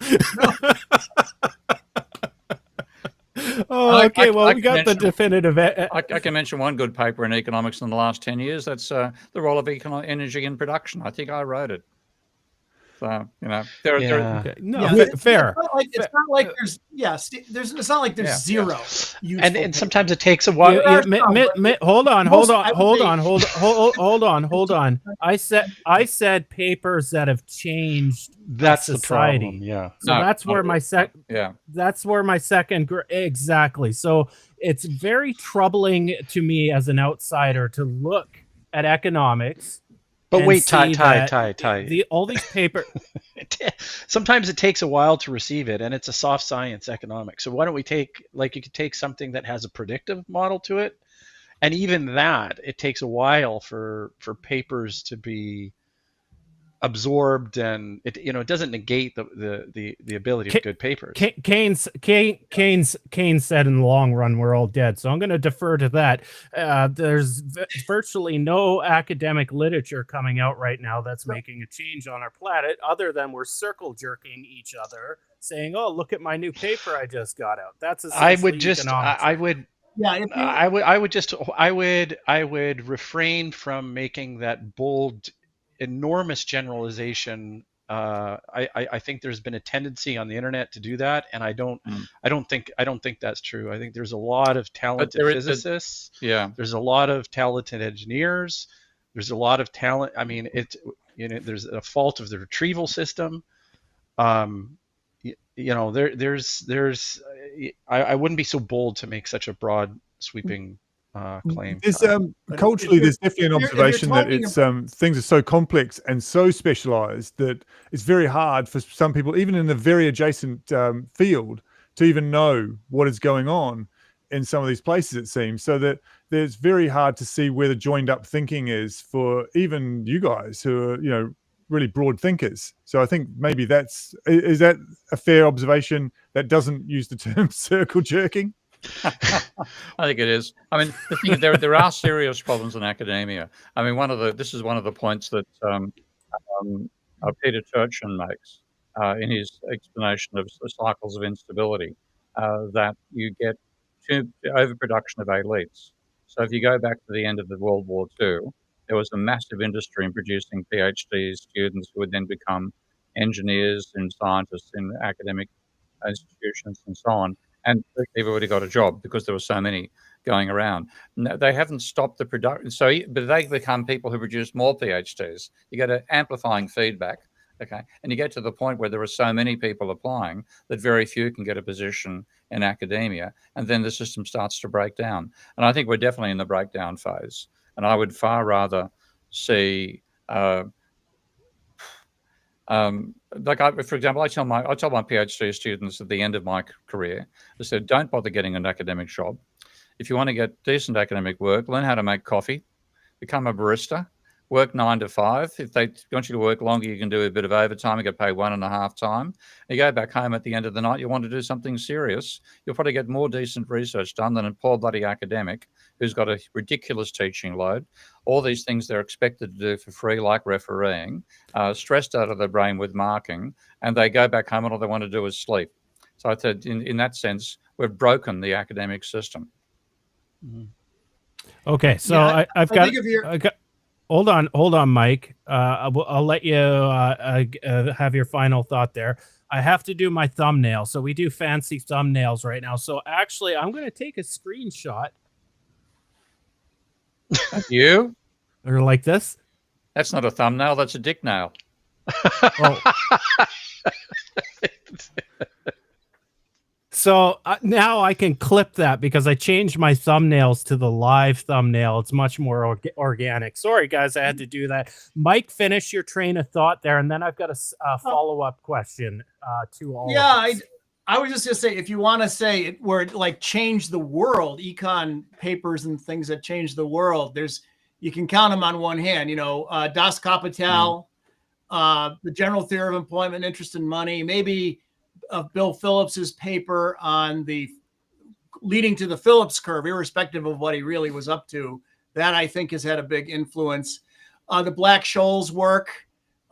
Oh, okay. Well, we got the definitive. I can mention one good paper in economics in the last 10 years. That's the role of energy in production. I think I wrote it. So, fair. It's not like there's zero. And sometimes it takes a while. Hold on. I said papers that have changed. That's society. The problem. Yeah. So that's where my second exactly. So it's very troubling to me as an outsider to look at economics. But wait, Ty. All these papers. Sometimes it takes a while to receive it, and it's a soft science economics. So why don't we you could take something that has a predictive model to it, and even that, it takes a while for papers to be absorbed, and it doesn't negate the ability of good papers. Keynes said in the long run we're all dead, so I'm going to defer to that. There's virtually no academic literature coming out right now that's making a change on our planet, other than we're circle jerking each other, saying, "Oh, look at my new paper I just got out." That's I would refrain from making that bold, enormous generalization. I think there's been a tendency on the internet to do that, and I don't think that's true. I think there's a lot of talented physicists. There's a lot of talented engineers. There's a lot of talent. I mean, there's a fault of the retrieval system. I wouldn't be so bold to make such a broad, sweeping claim. Culturally, there's definitely an observation that it's things are so complex and so specialized that it's very hard for some people, even in a very adjacent field, to even know what is going on in some of these places, it seems. So that it's very hard to see where the joined up thinking is for even you guys who are, really broad thinkers. So I think maybe is that a fair observation that doesn't use the term circle jerking? I think it is. I mean, the thing, there are serious problems in academia. I mean, this is one of the points that Peter Turchin makes in his explanation of the cycles of instability, that you get overproduction of elites. So if you go back to the end of the World War II, there was a massive industry in producing PhD students who would then become engineers and scientists in academic institutions and so on. And everybody got a job because there were so many going around. No, they haven't stopped the production. But they become people who produce more PhDs. You get an amplifying feedback, okay? And you get to the point where there are so many people applying that very few can get a position in academia. And then the system starts to break down. And I think we're definitely in the breakdown phase. And I would far rather see, for example, I tell my PhD students at the end of my career, I said, don't bother getting an academic job. If you want to get decent academic work, learn how to make coffee, become a barista, work 9 to 5. If they want you to work longer, you can do a bit of overtime. You get paid 1.5 times. You go back home at the end of the night, you want to do something serious, you'll probably get more decent research done than a poor bloody academic who's got a ridiculous teaching load. All these things they're expected to do for free, like refereeing, stressed out of their brain with marking, and they go back home and all they want to do is sleep. So I said, in that sense, we've broken the academic system. Mm-hmm. Okay, so yeah, I've got. Hold on, Mike. I'll let you have your final thought there. I have to do my thumbnail. So we do fancy thumbnails right now. So actually, I'm going to take a screenshot. You? Or like this? That's not a thumbnail. That's a dick nail. Oh. So now I can clip that because I changed my thumbnails to the live thumbnail. It's much more organic. Sorry, guys, I had to do that. Mike, finish your train of thought there, and then I've got a follow-up question to all of us. I was just going to say, if you want to say it, where it like changed the world, econ papers and things that changed the world, you can count them on one hand. Das Kapital, the General Theory of Employment, Interest and Money, maybe of Bill Phillips's paper on the leading to the Phillips curve, irrespective of what he really was up to. That I think has had a big influence. The Black-Scholes work,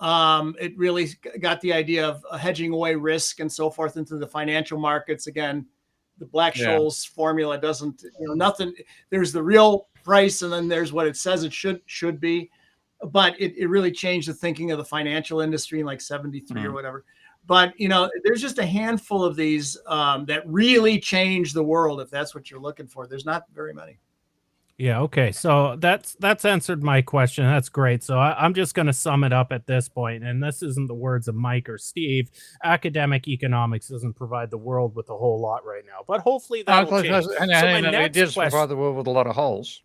it really got the idea of hedging away risk and so forth into the financial markets. Again, the Black-Scholes formula doesn't, nothing. There's the real price, and then there's what it says it should be. But it really changed the thinking of the financial industry in like 73 or whatever. But, there's just a handful of these that really change the world, if that's what you're looking for. There's not very many. Yeah, okay. So that's answered my question. That's great. So I'm just going to sum it up at this point. And this isn't the words of Mike or Steve. Academic economics doesn't provide the world with a whole lot right now. But hopefully that'll change. It does provide the world with a lot of holes.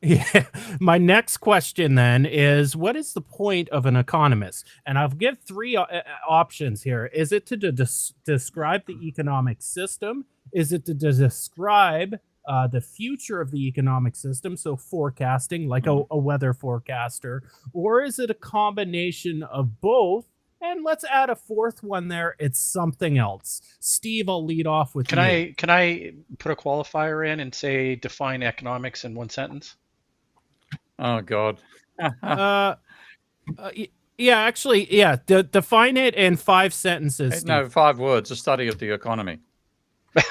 Yeah. My next question then is, what is the point of an economist? And I'll give three options here. Is it to describe the economic system? Is it to describe the future of the economic system, so forecasting, like a weather forecaster, or is it a combination of both? And let's add a fourth one there. It's something else. Steve, I'll lead off with you. Can I put a qualifier in and say define economics in one sentence? Oh God. Yeah, actually, yeah. Define it in 5 sentences. Steve. No, 5 words. A study of the economy.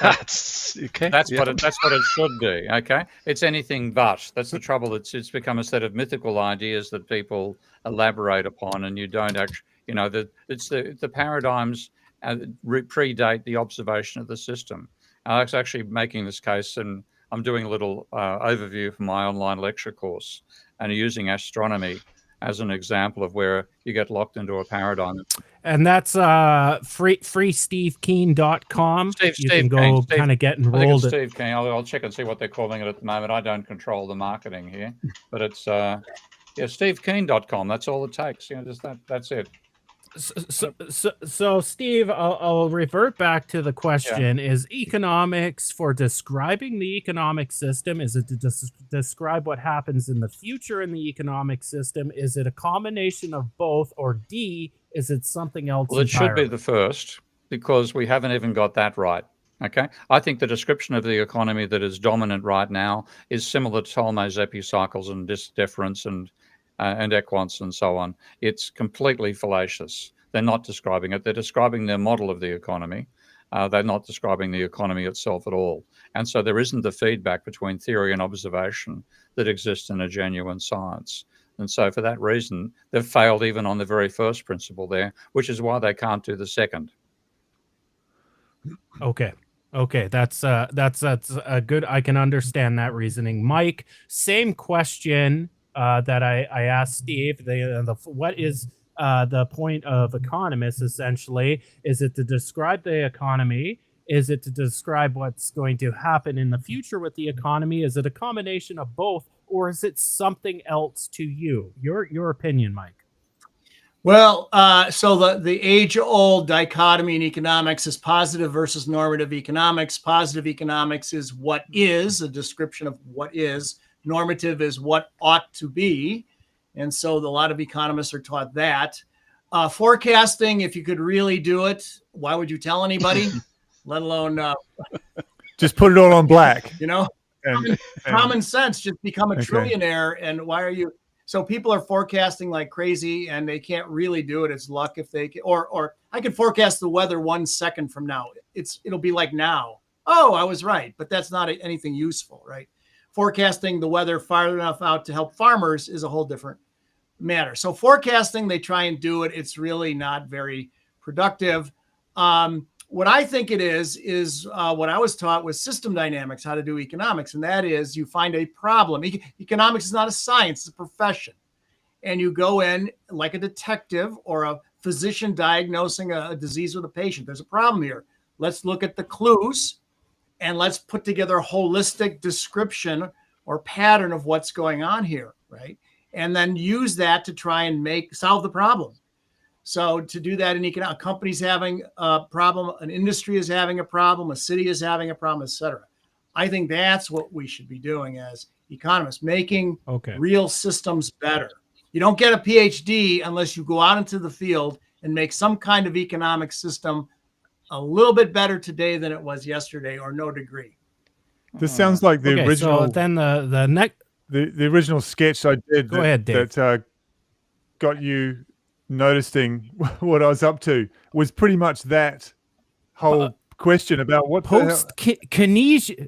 That's okay. That's what it should be. Okay, it's anything but. That's the trouble. It's become a set of mythical ideas that people elaborate upon, and you don't actually. The paradigms predate the observation of the system. I was actually making this case, and I'm doing a little overview for my online lecture course, and using astronomy as an example of where you get locked into a paradigm. And that's freestevekeen.com. You can go kind of get enrolled. I think it's Steve Keen. I'll check and see what they're calling it at the moment. I don't control the marketing here, but it's stevekeen.com. That's all it takes. Just that's it. So Steve, I'll revert back to the question: Is economics for describing the economic system? Is it to describe what happens in the future in the economic system? Is it a combination of both, or D, is it something else? Well, it should be the first, because we haven't even got that right. Okay, I think the description of the economy that is dominant right now is similar to Ptolemy's epicycles and deference and equants and so on. It's completely fallacious. They're not describing it. They're describing their model of the economy. They're not describing the economy itself at all. And so there isn't the feedback between theory and observation that exists in a genuine science. And so for that reason, they've failed even on the very first principle there, which is why they can't do the second. Okay, that's a good. I can understand that reasoning. Mike, same question that I asked Steve. What is the point of economists? Essentially, is it to describe the economy? Is it to describe what's going to happen in the future with the economy? Is it a combination of both, or is it something else to you? Your opinion, Mike. Well, so the age-old dichotomy in economics is positive versus normative economics. Positive economics is what is, a description of what is. Normative is what ought to be. And so a lot of economists are taught that. Forecasting, if you could really do it, why would you tell anybody? Let alone just put it all on black. Common sense, just become a trillionaire. And why are you? So people are forecasting like crazy, and they can't really do it. It's luck if they can, or I can forecast the weather 1 second from now. It'll be like now. Oh, I was right, but that's not anything useful, right? Forecasting the weather far enough out to help farmers is a whole different matter. So forecasting, they try and do it. It's really not very productive. What I think it is what I was taught was system dynamics, how to do economics. And that is you find a problem. Economics is not a science, it's a profession. And you go in like a detective or a physician diagnosing a disease with a patient. There's a problem here. Let's look at the clues and let's put together a holistic description or pattern of what's going on here, right? And then use that to try and solve the problem. So to do that in economics, a company's having a problem, an industry is having a problem, a city is having a problem, et cetera. I think that's what we should be doing as economists, making real systems better. You don't get a PhD unless you go out into the field and make some kind of economic system a little bit better today than it was yesterday, or no degree. This sounds like the original. So then the next the original sketch I did. Go ahead, Dave. That got you noticing what I was up to was pretty much that whole question about what post-Keynesian.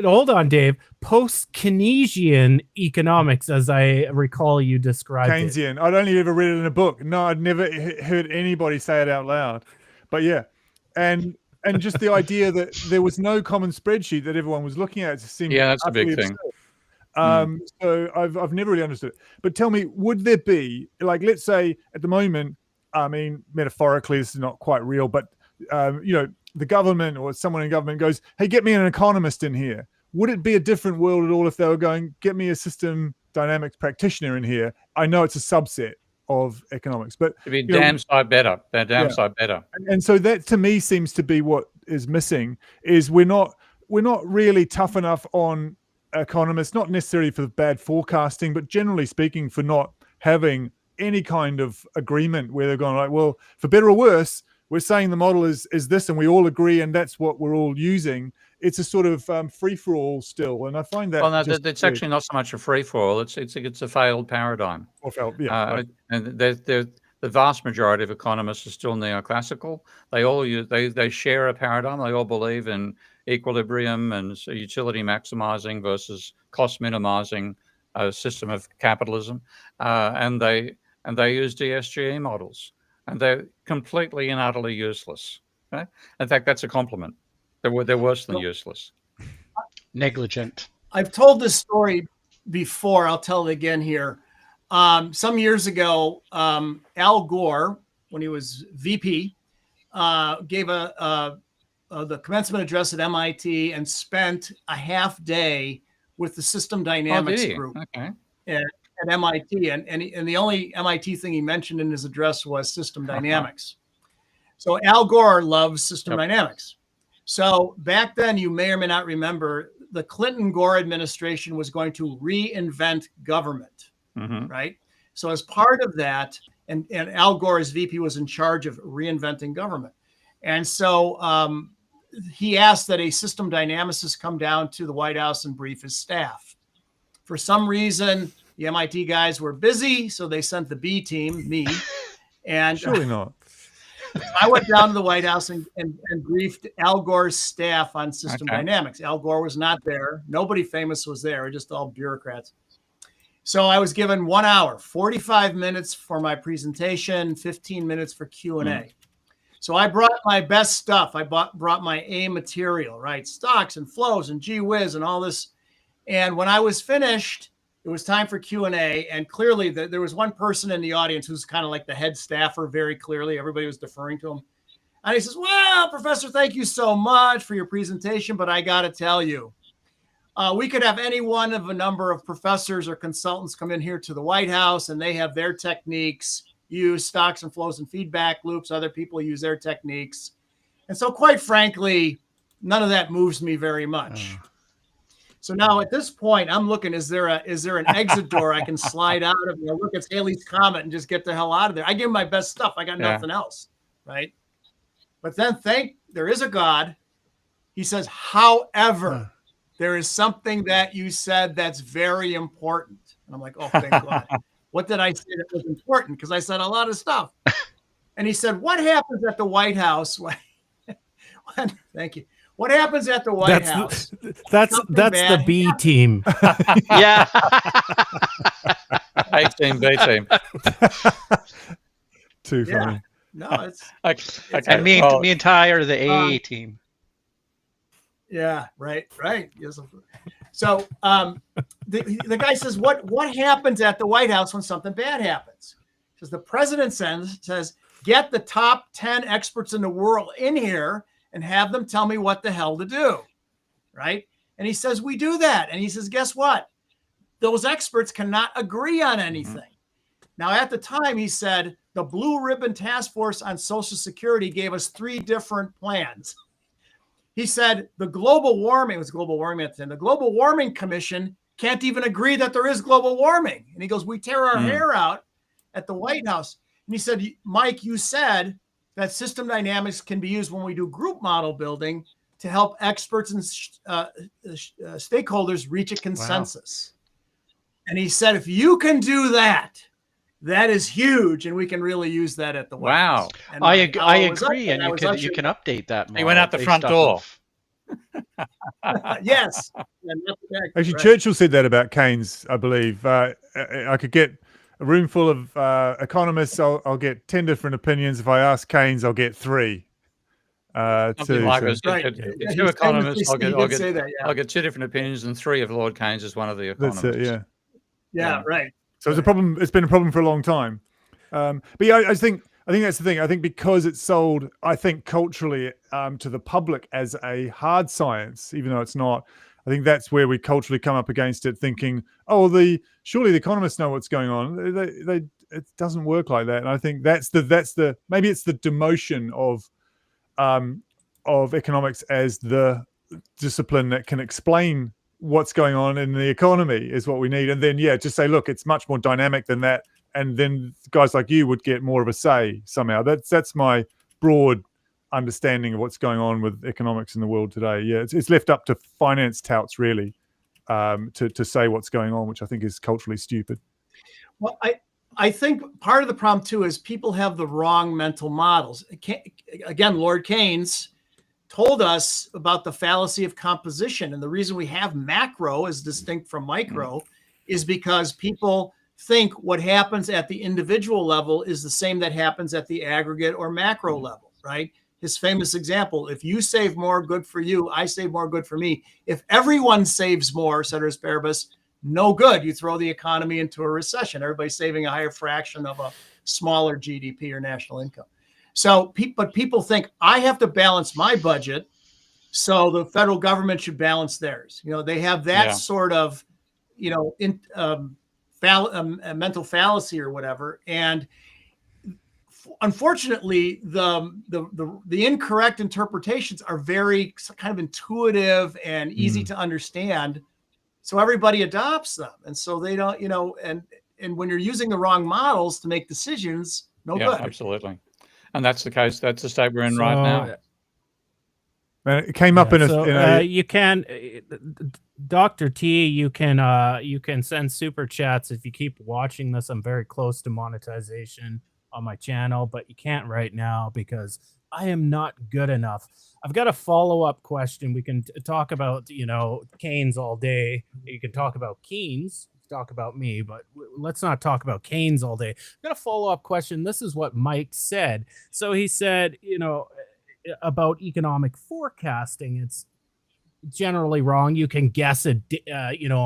Hold on, Dave. Post-Keynesian economics, as I recall you described Keynesian. I'd only ever read it in a book. No, I'd never heard anybody say it out loud. But yeah, and just the idea that there was no common spreadsheet that everyone was looking at. That's a big thing. So I've never really understood it. But tell me, would there be, like, let's say at the moment, I mean, metaphorically, this is not quite real, but the government or someone in government goes, hey, get me an economist in here. Would it be a different world at all if they were going, get me a system dynamics practitioner in here? I know it's a subset of economics, but to be damn side better. They're damn side better. And so that to me seems to be what is missing is we're not we're not really tough enough on economists, not necessarily for bad forecasting, but generally speaking for not having any kind of agreement where they're going like, well, for better or worse, we're saying the model is this, and we all agree, and that's what we're all using. It's a sort of free for all still, and I find that. Well, no, it's actually not so much a free for all. It's a failed paradigm. Right. And the vast majority of economists are still neoclassical. They all they share a paradigm. They all believe in equilibrium and utility maximizing versus cost minimizing system of capitalism, and they use DSGE models, and they're completely and utterly useless. Okay? In fact, that's a compliment. They're worse than useless. Negligent. I've told this story before. I'll tell it again here. Some years ago, Al Gore, when he was VP, gave the commencement address at MIT and spent a half day with the system dynamics group at MIT. And the only MIT thing he mentioned in his address was system dynamics. So Al Gore loves system dynamics. So back then, you may or may not remember, the Clinton-Gore administration was going to reinvent government, right? So as part of that, and Al Gore as VP was in charge of reinventing government. And so he asked that a system dynamicist come down to the White House and brief his staff. For some reason, the MIT guys were busy, so they sent the B team, me. And surely not. I went down to the White House and briefed Al Gore's staff on system dynamics. Al Gore was not there. Nobody famous was there, just all bureaucrats. So I was given 1 hour, 45 minutes for my presentation, 15 minutes for Q&A. So I brought my best stuff. I brought my A material, right? Stocks and flows and gee whiz and all this. And when I was finished, it was time for Q&A. And clearly there was one person in the audience who's kind of like the head staffer, very clearly. Everybody was deferring to him. And he says, well, Professor, thank you so much for your presentation, but I got to tell you, we could have any one of a number of professors or consultants come in here to the White House, and they have their techniques, use stocks and flows and feedback loops. Other people use their techniques. And so quite frankly, none of that moves me very much. So now at this point, I'm looking, is there an exit door I can slide out of? Look, it's Halley's Comet and just get the hell out of there. I give him my best stuff. I got nothing else, right? But then there is a God. He says, however, there is something that you said that's very important. And I'm like, oh, thank God. What did I say that was important? Because I said a lot of stuff. And he said, what happens at the White House? Thank you. What happens at the White House? That's the B team. Yeah. A team, B team. Too funny. No, it's okay. And me and Ty are the A team. Yeah, right. Yes. So the guy says, what happens at the White House when something bad happens? Because the president says, get the top 10 experts in the world in here and have them tell me what the hell to do, right? And he says, we do that. And he says, guess what? Those experts cannot agree on anything. Now, at the time, he said, the Blue Ribbon Task Force on Social Security gave us 3 different plans. He said, the global warming commission can't even agree that there is global warming. And he goes, we tear our hair out at the White House. And he said, Mike, you said that system dynamics can be used when we do group model building to help experts and stakeholders reach a consensus. Wow. And he said, if you can do that, that is huge, and we can really use that at the White House. And I agree, and you can update that model. He went out the front door. Yes. Actually, right. Churchill said that about Keynes, I believe. I could get a room full of economists. I'll get 10 different opinions. If I ask Keynes, I'll get 3. Two economists. I'll get 2 different opinions, and 3 of Lord Keynes is one of the economists. That's it, yeah, right. So it's a problem. It's been a problem for a long time. But yeah, I think that's the thing. I think because it's sold, I think culturally to the public as a hard science, even though it's not. I think that's where we culturally come up against it, thinking, "Oh, surely the economists know what's going on." It doesn't work like that. And I think that's the maybe it's the demotion of economics as the discipline that can explain what's going on in the economy is what we need. And then, yeah, just say, look, it's much more dynamic than that. And then guys like you would get more of a say somehow. That's my broad understanding of what's going on with economics in the world today. Yeah, it's left up to finance touts really to say what's going on, which I think is culturally stupid. Well, I think part of the problem too is people have the wrong mental models. Again, Lord Keynes told us about the fallacy of composition, and the reason we have macro as distinct from micro is because people think what happens at the individual level is the same that happens at the aggregate or macro level, right? His famous example, if you save more, good for you. I save more, good for me. If everyone saves more, ceteris paribus, no good. You throw the economy into a recession. Everybody's saving a higher fraction of a smaller GDP or national income. So, but people think I have to balance my budget, so the federal government should balance theirs. You know, they have that sort of, you know, mental fallacy or whatever. And unfortunately, the incorrect interpretations are very kind of intuitive and easy to understand. So everybody adopts them. And so they don't, you know, and when you're using the wrong models to make decisions, no good. Absolutely. And that's the case. That's the state we're in right now. It came up in a you can, Dr. T, you can send super chats if you keep watching this. I'm very close to monetization on my channel, but you can't right now because I am not good enough. I've got a follow-up question. We can talk about, you know, Keynes all day. You can talk about Keynes, talk about me, but let's not talk about Keynes all day. I've got a follow-up question. This is what Mike said. So he said, you know, about economic forecasting, it's generally wrong. You can guess a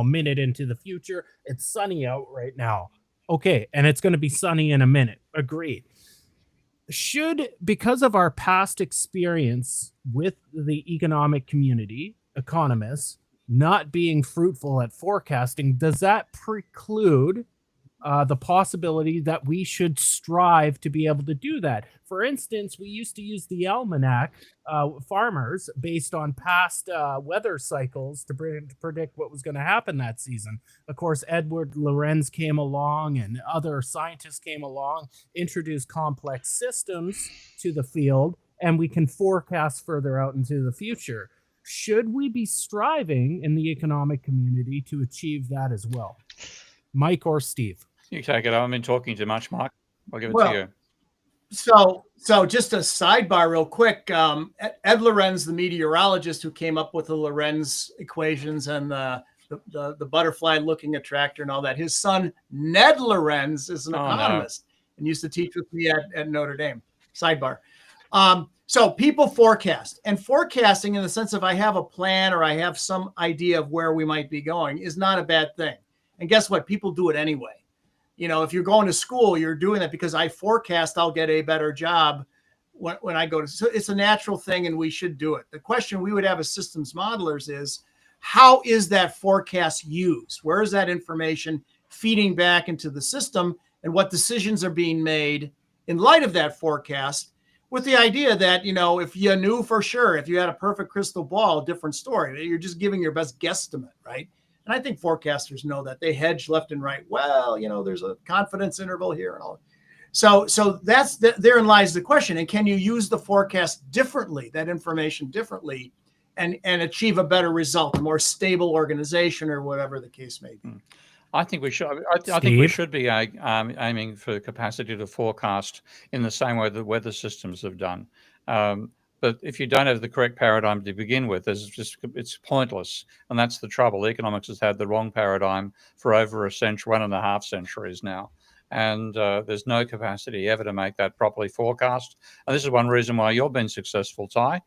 minute into the future. It's sunny out right now. Okay, and it's going to be sunny in a minute. Agreed. Because of our past experience with the economic community, economists, not being fruitful at forecasting, does that preclude the possibility that we should strive to be able to do that? For instance, we used to use the almanac, farmers, based on past weather cycles to predict what was going to happen that season. Of course, Edward Lorenz came along and other scientists came along, introduced complex systems to the field, and we can forecast further out into the future. Should we be striving in the economic community to achieve that as well? Mike or Steve? You take it. I haven't been talking too much, Mike. I'll give it to you. So just a sidebar real quick. Ed Lorenz, the meteorologist who came up with the Lorenz equations and the butterfly-looking attractor and all that, his son, Ned Lorenz, is an economist and used to teach with me at Notre Dame. Sidebar. So people forecast, and forecasting in the sense of I have a plan or I have some idea of where we might be going is not a bad thing. And guess what? People do it anyway. You know, if you're going to school, you're doing that because I forecast I'll get a better job when I go to. So it's a natural thing, and we should do it. The question we would have as systems modelers is, how is that forecast used? Where is that information feeding back into the system, and what decisions are being made in light of that forecast? With the idea that, you know, if you knew for sure, if you had a perfect crystal ball, different story. You're just giving your best guesstimate, right? And I think forecasters know that. They hedge left and right. Well, you know, there's a confidence interval here and all. So therein lies the question. And can you use the forecast differently, that information differently, and achieve a better result, a more stable organization, or whatever the case may be? I think we should. I think we should be aiming for capacity to forecast in the same way that weather systems have done. But if you don't have the correct paradigm to begin with, it's pointless, and that's the trouble. Economics has had the wrong paradigm for over a century, 1.5 centuries now, and there's no capacity ever to make that properly forecast. And this is one reason why you've been successful, Ty,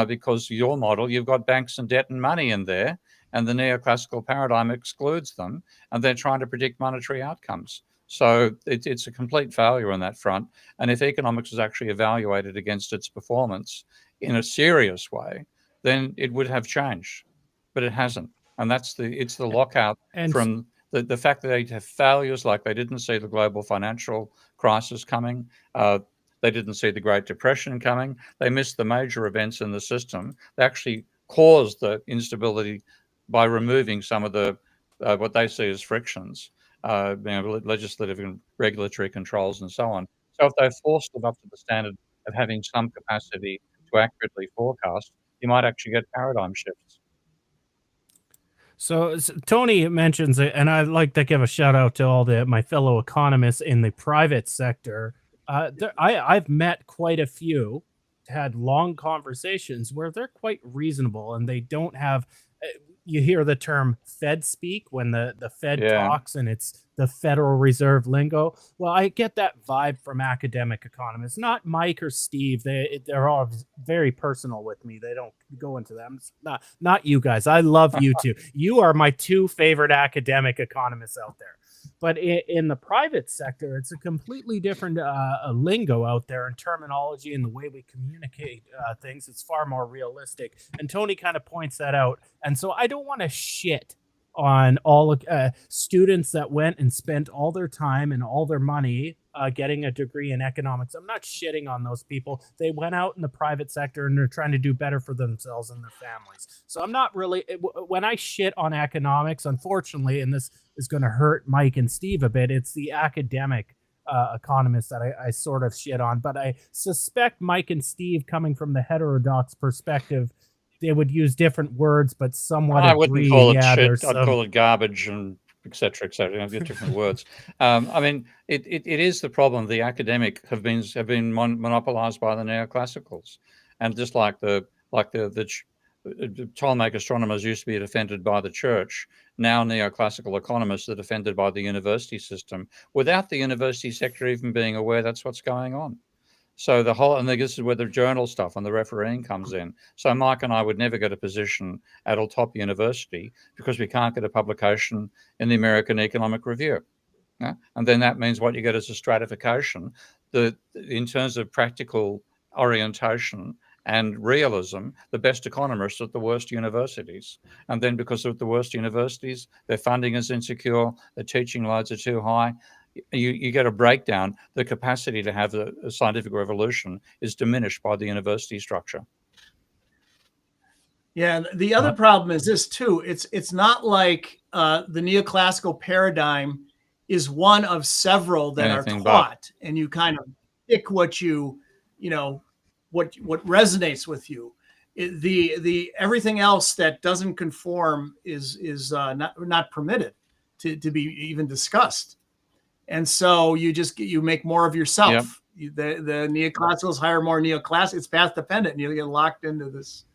because your model, you've got banks and debt and money in there, and the neoclassical paradigm excludes them, and they're trying to predict monetary outcomes. So it's a complete failure on that front. And if economics is actually evaluated against its performance in a serious way, then it would have changed, but it hasn't. And it's the lockout from the fact that they have failures, like they didn't see the global financial crisis coming. They didn't see the Great Depression coming. They missed the major events in the system. They actually cause the instability by removing some of the what they see as frictions, legislative and regulatory controls and so on. So if they forced it up to the standard of having some capacity to accurately forecast, you might actually get paradigm shifts. So Tony mentions it, and I'd like to give a shout out to all my fellow economists in the private sector. I've met quite a few, had long conversations where they're quite reasonable, and they don't have. You hear the term Fed speak when the Fed talks, and it's the Federal Reserve lingo. Well, I get that vibe from academic economists, not Mike or Steve. They're all very personal with me. They don't go into them. Not you guys. I love you two. You are my two favorite academic economists out there. But in the private sector, it's a completely different lingo out there, and terminology and the way we communicate things. It's far more realistic. And Tony kind of points that out. And so I don't want to shit on all students that went and spent all their time and all their money getting a degree in economics. I'm not shitting on those people. They went out in the private sector and they're trying to do better for themselves and their families. So I'm not really, when I shit on economics, unfortunately, and this is going to hurt Mike and Steve a bit, it's the academic economists that I sort of shit on. But I suspect Mike and Steve, coming from the heterodox perspective, they would use different words, but somewhat I agree. wouldn't call it shit. I'd call it garbage and et cetera, et cetera. I've got different words. I mean, it is the problem. The academic have been monopolized by the neoclassicals, and just like the Ptolemaic astronomers used to be defended by the church, now neoclassical economists are defended by the university system, without the university sector even being aware that's what's going on. So the whole, and this is where the journal stuff and the refereeing comes in. So Mike and I would never get a position at a top university because we can't get a publication in the American Economic Review. Yeah? And then that means what you get is a stratification. In terms of practical orientation and realism, the best economists are at the worst universities. And then because they're at the worst universities, their funding is insecure, their teaching loads are too high. You get a breakdown. The capacity to have a scientific revolution is diminished by the university structure. Yeah, the other problem is this too. It's not like the neoclassical paradigm is one of several that are taught, and you kind of pick what what resonates with you. The everything else that doesn't conform is not permitted to be even discussed. And so you make more of yourself. Yep. The neoclassicals hire more neoclassics. It's path dependent, and you get locked into this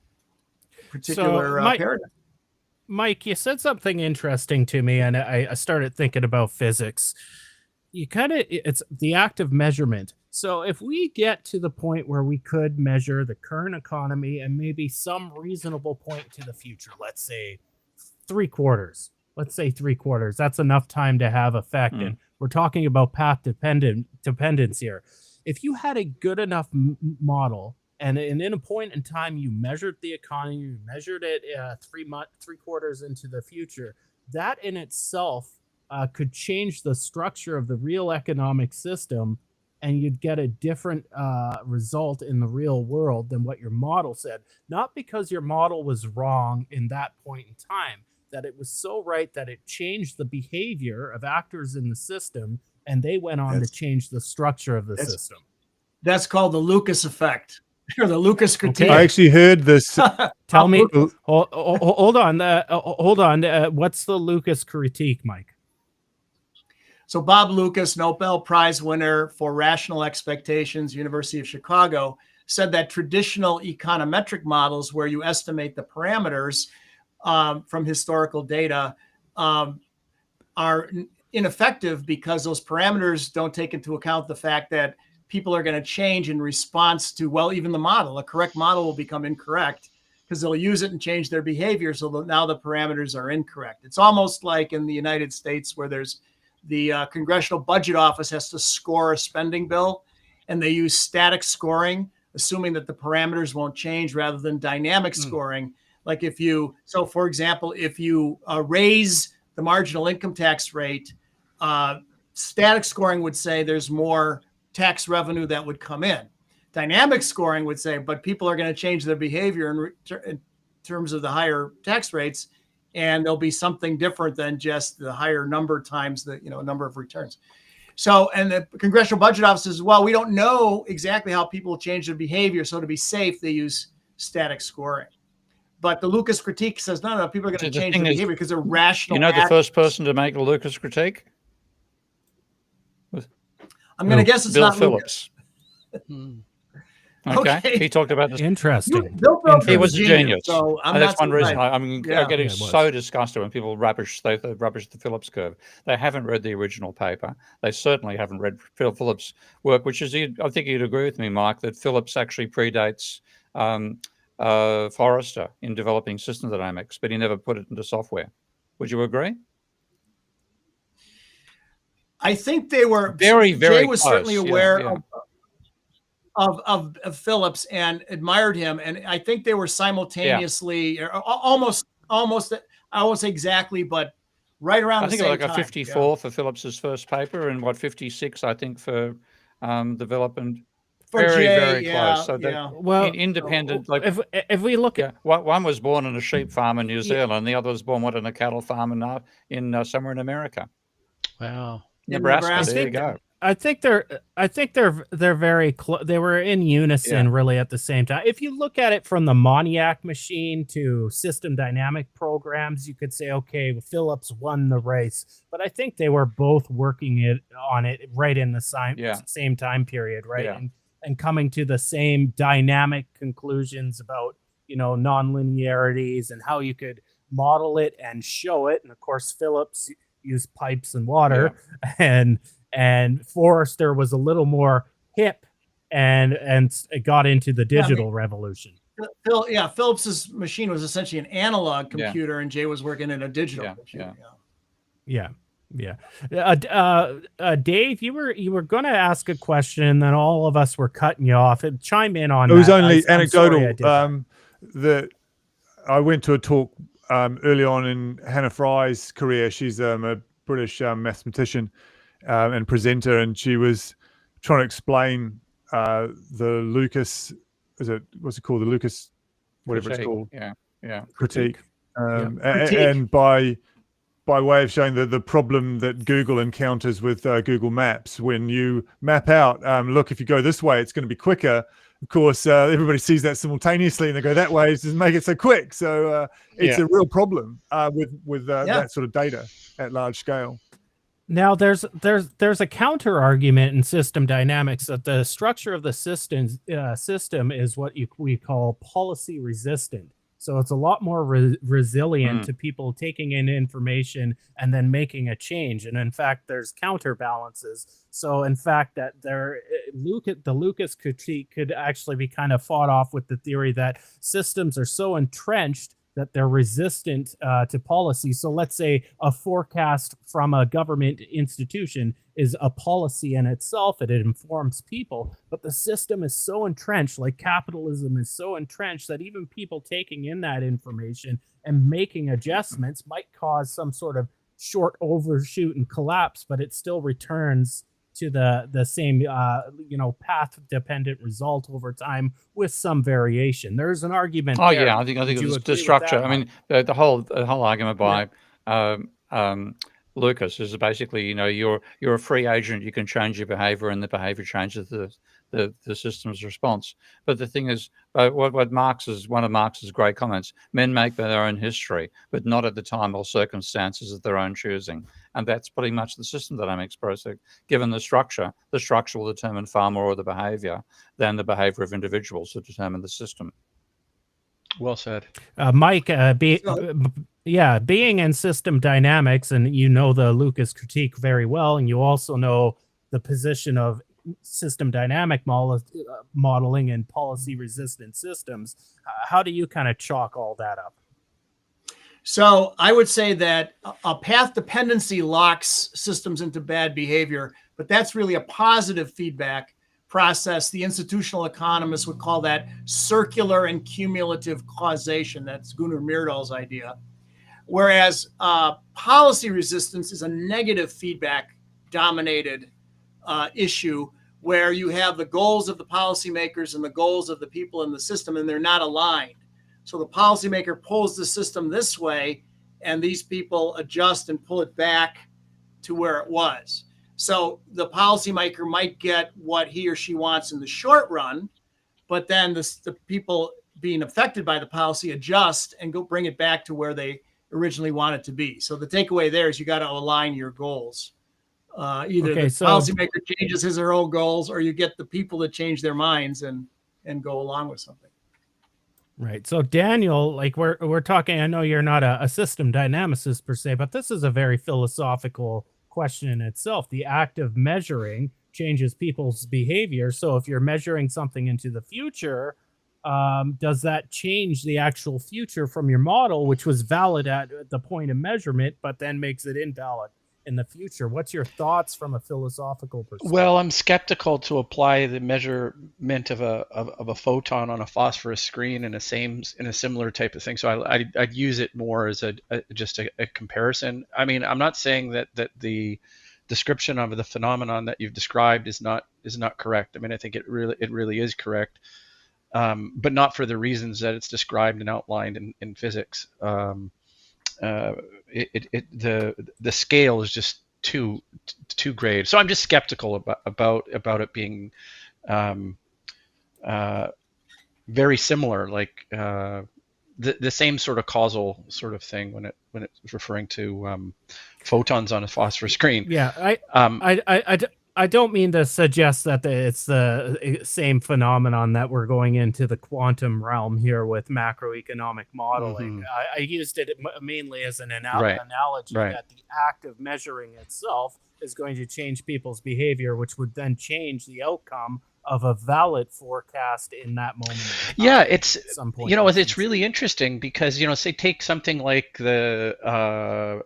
particular paradigm. Mike, you said something interesting to me, and I started thinking about physics. It's the act of measurement. So if we get to the point where we could measure the current economy and maybe some reasonable point to the future, let's say 3/4. Let's say 3/4. That's enough time to have effect. And we're talking about path dependence here. If you had a good enough model, and in a point in time you measured the economy, you measured it 3/4 into the future, that in itself could change the structure of the real economic system, and you'd get a different result in the real world than what your model said. Not because your model was wrong in that point in time, that it was so right that it changed the behavior of actors in the system, and they went on to change the structure of the system. That's called the Lucas effect, or the Lucas critique. I actually heard this. Tell me, hold on. What's the Lucas critique, Mike? So Bob Lucas, Nobel Prize winner for rational expectations, University of Chicago, said that traditional econometric models, where you estimate the parameters from historical data, are ineffective because those parameters don't take into account the fact that people are going to change in response to, well, even the model. A correct model will become incorrect because they'll use it and change their behavior. So now the parameters are incorrect. It's almost like in the United States, where there's the Congressional Budget Office has to score a spending bill, and they use static scoring, assuming that the parameters won't change, rather than dynamic scoring. Like for example, if you raise the marginal income tax rate, static scoring would say there's more tax revenue that would come in. Dynamic scoring would say, but people are going to change their behavior and terms of the higher tax rates, and there'll be something different than just the higher number times the number of returns. So, and the Congressional Budget Office says, well, we don't know exactly how people change their behavior, so to be safe, they use static scoring. But the Lucas critique says, no, people are going to change their behavior because they're rational. You know, the first person to make a Lucas critique? I'm going to guess it's Bill not Phillips. Okay. He talked about this. Interesting. Bill Phillips He was a genius. So I'm And that's not one reason surprised. I'm Yeah. getting Yeah, it was. so disgusted when people rubbish the Phillips curve. They haven't read the original paper. They certainly haven't read Phil Phillips' work, which is, I think you'd agree with me, Mike, that Phillips actually predates Forrester in developing system dynamics, but he never put it into software. Would you agree? I think they were Very, very Jay was close. certainly aware Yeah. of Phillips and admired him, and I think they were simultaneously, or almost. I won't say exactly, but right around I the think same like time. a 54 for Phillips's first paper, and 56, I think, for development. For Very, Jay, very yeah, close. So that yeah. Well, independent, like if we look at one was born in a sheep farm in New Zealand, and the other was born in a cattle farm in somewhere in America, Wow. Nebraska. There you go. I think they're very close. They were in unison, really, at the same time. If you look at it from the Moniac machine to system dynamic programs, you could say, okay, Phillips won the race. But I think they were both working on it right in the same time period, right? Yeah. And coming to the same dynamic conclusions about nonlinearities and how you could model it and show it. And of course, Phillips used pipes and water, and Forrester was a little more hip and it got into the digital revolution. Phillips's machine was essentially an analog computer, and Jay was working in a digital computer. Dave, you were going to ask a question, and then all of us were cutting you off. Chime in on it was that. only I'm sorry I anecdotal. did that. That I went to a talk early on in Hannah Fry's career. She's a British mathematician and presenter, and she was trying to explain the Lucas. What's it called? The Lucas, whatever Critique. it's called. Critique. Critique. And by way of showing the problem that Google encounters with Google Maps, when you map out, look, if you go this way, it's going to be quicker. Of course, everybody sees that simultaneously, and they go that way. It doesn't make it so quick. So it's a real problem with that sort of data at large scale. Now, there's a counter argument in system dynamics that the structure of the system is what we call policy resistant. So it's a lot more resilient to people taking in information and then making a change. And in fact, there's counterbalances. So in fact, that the Lucas critique could actually be kind of fought off with the theory that systems are so entrenched that they're resistant to policy. So let's say a forecast from a government institution is a policy in itself, and it informs people, but the system is so entrenched, like capitalism is so entrenched, that even people taking in that information and making adjustments might cause some sort of short overshoot and collapse, but it still returns to the same path dependent result over time with some variation. There's an argument. I think it's the structure. I mean, the whole argument by Lucas is basically, you're a free agent. You can change your behavior, and the behavior changes the system's response. But the thing is, what one of Marx's great comments: men make their own history, but not at the time or circumstances of their own choosing. And that's pretty much the system dynamics process. Given the structure will determine far more of the behavior than the behavior of individuals to determine the system. Well said. Mike, being in system dynamics, and the Lucas critique very well, and you also know the position of system dynamic modeling and policy resistant systems. How do you kind of chalk all that up? So I would say that a path dependency locks systems into bad behavior, but that's really a positive feedback process. The institutional economists would call that circular and cumulative causation. That's Gunnar Myrdal's idea. Whereas policy resistance is a negative feedback dominated issue, where you have the goals of the policymakers and the goals of the people in the system, and they're not aligned. So the policymaker pulls the system this way, and these people adjust and pull it back to where it was. So the policymaker might get what he or she wants in the short run, but then the people being affected by the policy adjust and go bring it back to where they originally want it to be. So the takeaway there is you got to align your goals. Either the policymaker changes his or her own goals, or you get the people to change their minds and go along with something. Right. So Daniel, like we're talking, I know you're not a system dynamicist per se, but this is a very philosophical question in itself. The act of measuring changes people's behavior. So if you're measuring something into the future, does that change the actual future from your model, which was valid at the point of measurement, but then makes it invalid in the future? What's your thoughts from a philosophical perspective? Well, I'm skeptical to apply the measurement of a photon on a phosphorus screen in a similar type of thing. So I'd use it more as just a comparison. I mean, I'm not saying that the description of the phenomenon that you've described is not correct. I mean, I think it really is correct, but not for the reasons that it's described and outlined in physics. The scale is just too great. So I'm just skeptical about it being very similar, like the same sort of causal sort of thing when it's referring to photons on a phosphorus screen. Yeah, I don't mean to suggest that it's the same phenomenon that we're going into the quantum realm here with macroeconomic modeling. Mm-hmm. I used it mainly as an analogy that the act of measuring itself is going to change people's behavior, which would then change the outcome of a valid forecast in that moment. Yeah, it's it's really interesting because say take something like the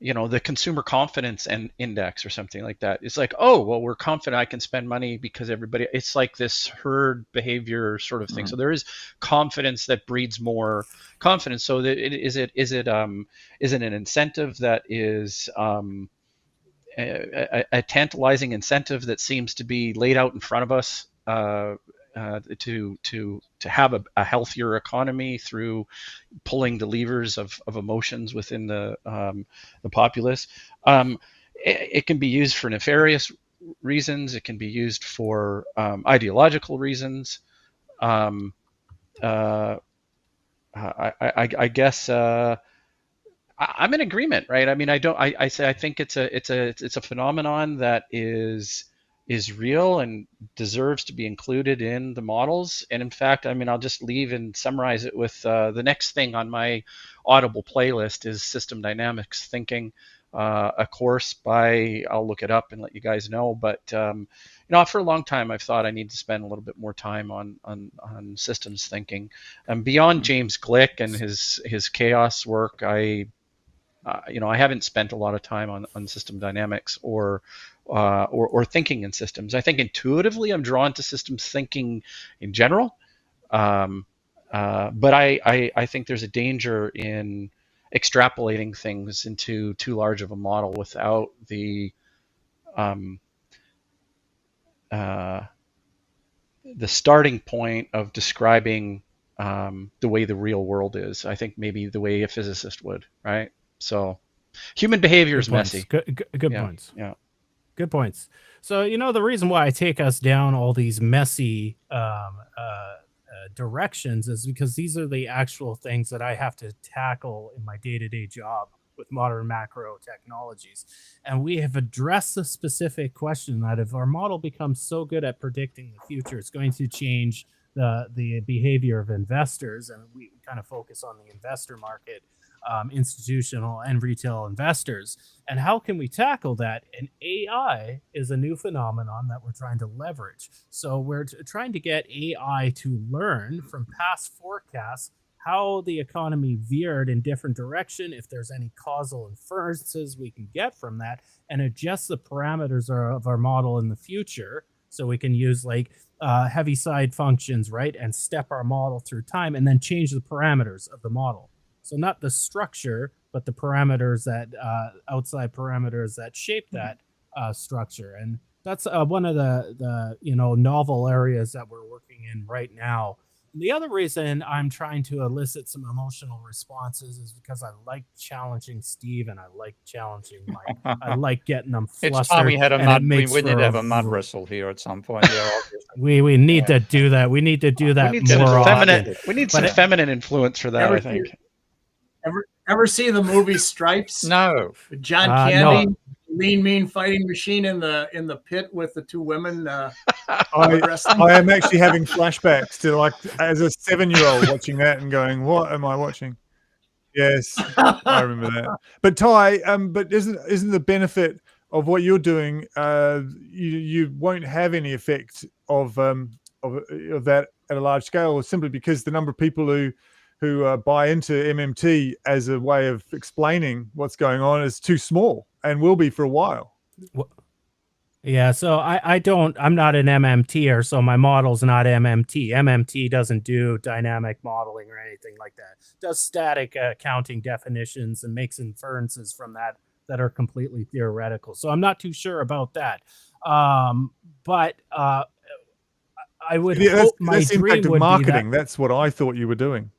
the consumer confidence index or something like that. It's like, oh, well, we're confident I can spend money because everybody, it's like this herd behavior sort of thing. So there is confidence that breeds more confidence. So that is it an incentive that is a tantalizing incentive that seems to be laid out in front of us to have a healthier economy through pulling the levers of emotions within the populace. It can be used for nefarious reasons. It can be used for ideological reasons. I guess I'm in agreement, right? I mean, I think it's a phenomenon that is real and deserves to be included in the models. And in fact, I mean, I'll just leave and summarize it with the next thing on my Audible playlist is System Dynamics Thinking, a course by, I'll look it up and let you guys know. But for a long time, I've thought I need to spend a little bit more time on systems thinking. And beyond James Glick and his chaos work, I haven't spent a lot of time on system dynamics or thinking in systems. I think intuitively I'm drawn to systems thinking in general, but I think there's a danger in extrapolating things into too large of a model without the starting point of describing the way the real world is. I think maybe the way a physicist would, right? So human behavior is messy. Good points. Yeah. Good points. So, the reason why I take us down all these messy directions is because these are the actual things that I have to tackle in my day-to-day job with modern macro technologies. And we have addressed the specific question that if our model becomes so good at predicting the future, it's going to change the behavior of investors. And we kind of focus on the investor market. Institutional and retail investors. And how can we tackle that? And AI is a new phenomenon that we're trying to leverage. So we're trying to get AI to learn from past forecasts how the economy veered in different direction, if there's any causal inferences we can get from that, and adjust the parameters of our model in the future. So we can use heavy side functions, right? And step our model through time and then change the parameters of the model. So not the structure, but the parameters that outside parameters that shape that structure. And that's one of the novel areas that we're working in right now the other reason I'm trying to elicit some emotional responses is because I like challenging Steve and I like challenging Mike. I like getting them flustered. It's time we had a and mud. it We makes need for to have a a mud wrestle here at some point. Yeah, obviously. we need to do that. We need to do that We need some more feminine. often. We need But some it- feminine influence for that. Ever I think. Ever see the movie Stripes? No. With John no. Candy, lean, mean fighting machine in the pit with the two women wrestling. I am actually having flashbacks to like as a 7-year-old watching that and going, "What am I watching?" Yes, I remember that. But Ty, but isn't the benefit of what you're doing? You won't have any effect of that at a large scale, simply because the number of people who buy into MMT as a way of explaining what's going on is too small and will be for a while. Yeah, so I'm not an MMTer, so my model's not MMT. MMT doesn't do dynamic modeling or anything like that. It does static counting definitions and makes inferences from that are completely theoretical. So I'm not too sure about that. But I would hope my that's dream impact of would marketing. be that. That's what I thought you were doing.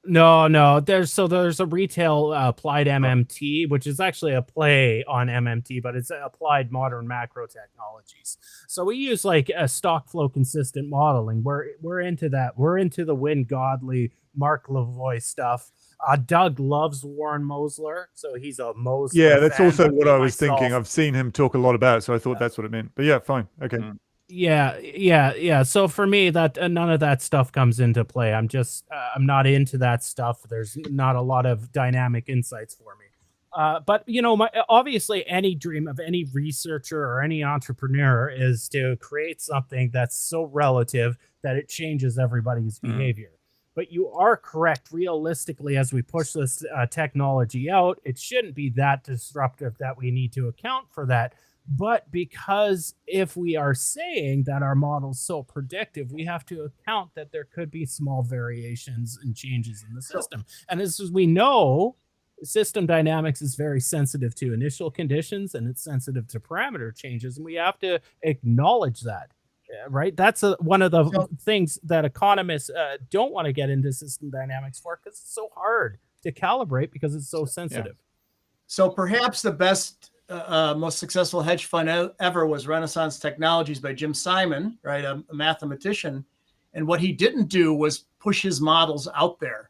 No. There's a retail applied MMT, which is actually a play on MMT, but it's applied modern macro technologies. So we use like a stock flow consistent modeling. We're into that. We're into the Wynne Godley, Mark Lavoie stuff. Doug loves Warren Mosler, so he's a Mosler. Yeah, that's fan, also but what me I was myself- thinking. I've seen him talk a lot about it, so I thought that's what it meant. But yeah, fine. Okay. Yeah. So for me, that none of that stuff comes into play. I'm just I'm not into that stuff. There's not a lot of dynamic insights for me. But obviously, any dream of any researcher or any entrepreneur is to create something that's so relative that it changes everybody's behavior. But you are correct. Realistically, as we push this technology out, it shouldn't be that disruptive that we need to account for that. But because if we are saying that our model's so predictive, we have to account that there could be small variations and changes in the system. And as we know, system dynamics is very sensitive to initial conditions and it's sensitive to parameter changes. And we have to acknowledge that, right? That's one of the things that economists don't want to get into system dynamics for, because it's so hard to calibrate because it's so sensitive. So perhaps the best most successful hedge fund ever was Renaissance Technologies by Jim Simon, right? A mathematician. And what he didn't do was push his models out there.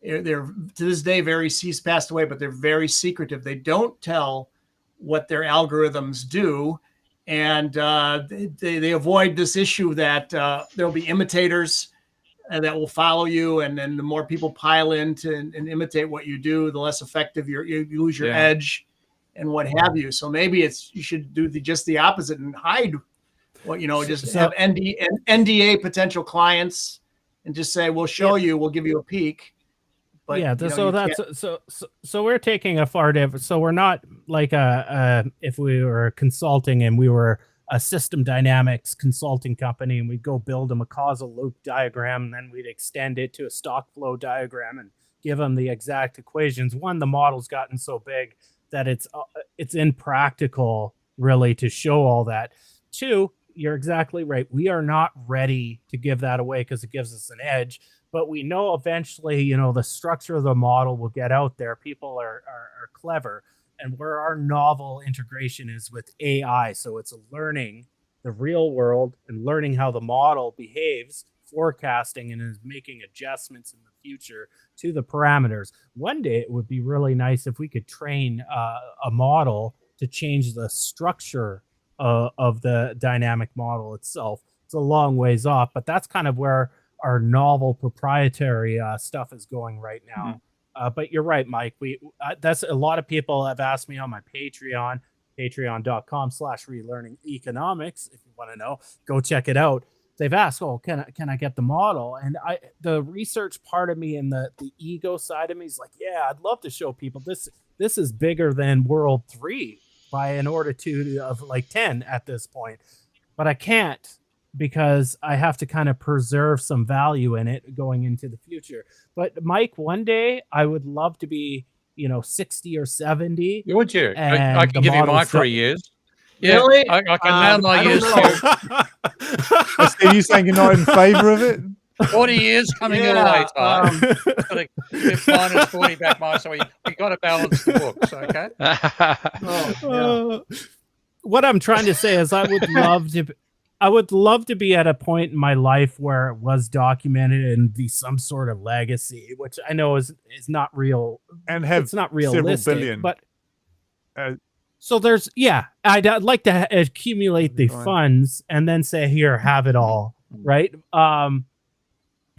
They're to this day he's passed away, but they're very secretive. They don't tell what their algorithms do. And they avoid this issue that there'll be imitators that will follow you. And then the more people pile in and imitate what you do, the less effective you lose your edge and what have you. So maybe you should do just the opposite and hide what, have NDA potential clients and just say, we'll show you, we'll give you a peek. But so we're taking a far different. So we're not like if we were consulting and we were a system dynamics consulting company and we'd go build them a causal loop diagram and then we'd extend it to a stock flow diagram and give them the exact equations. One, the model's gotten so big that it's impractical really to show all that. Two, you're exactly right. We are not ready to give that away because it gives us an edge. But we know eventually, the structure of the model will get out there. People are clever. And where our novel integration is with AI. So it's learning the real world and learning how the model behaves, forecasting, and is making adjustments in the future to the parameters. One day it would be really nice if we could train a model to change the structure of the dynamic model itself. It's a long ways off, but that's kind of where our novel proprietary stuff is going right now. But you're right, Mike. That's a lot of people have asked me on my Patreon, patreon.com/relearning economics. If you want to know, go check it out. They've asked, can I get the model? And the research part of me and the ego side of me is like, yeah, I'd love to show people this is bigger than World 3 by an order of like 10 at this point. But I can't, because I have to kind of preserve some value in it going into the future. But Mike, one day I would love to be, 60 or 70. Would you? I can give you my 3 years. Yeah, really? I can now my years. Are you saying you're not in favor of it? 40 years coming your way, Ty. Got to get minus 40 back, minus. So we got to balance the books, okay? What I'm trying to say is, I would love to be at a point in my life where it was documented and be some sort of legacy, which I know is not real, and have it's not several realistic. billion. But Uh, so there's I'd like to accumulate the funds and then say, here, have it all, right?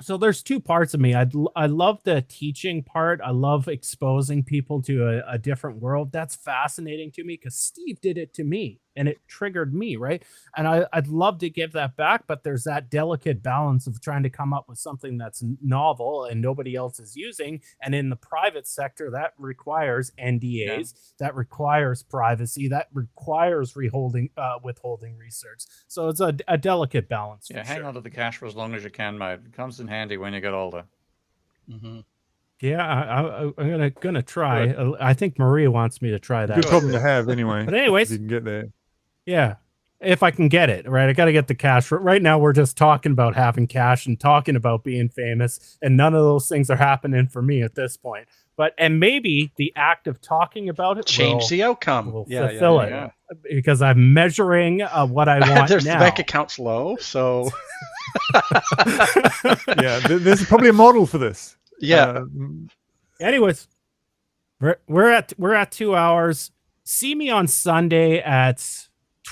So there's two parts of me. I love the teaching part. I love exposing people to a different world. That's fascinating to me because Steve did it to me and it triggered me, right? And I'd love to give that back, but there's that delicate balance of trying to come up with something that's novel and nobody else is using. And in the private sector, that requires NDAs, that requires privacy, that requires withholding research. So it's a delicate balance. Yeah, hang on to the cash for as long as you can, mate. It comes in handy when you get older. Mm-hmm. Yeah, I'm gonna try. I think Maria wants me to try that. Good problem to have, anyway. But anyways, if you can get there. Yeah, if I can get it, right? I got to get the cash. Right now, we're just talking about having cash and talking about being famous, and none of those things are happening for me at this point. And maybe the act of talking about it change the outcome. Will fulfill it because I'm measuring what I want There's now. the bank account's low, so there's probably a model for this. Anyways, we're at 2 hours. See me on Sunday at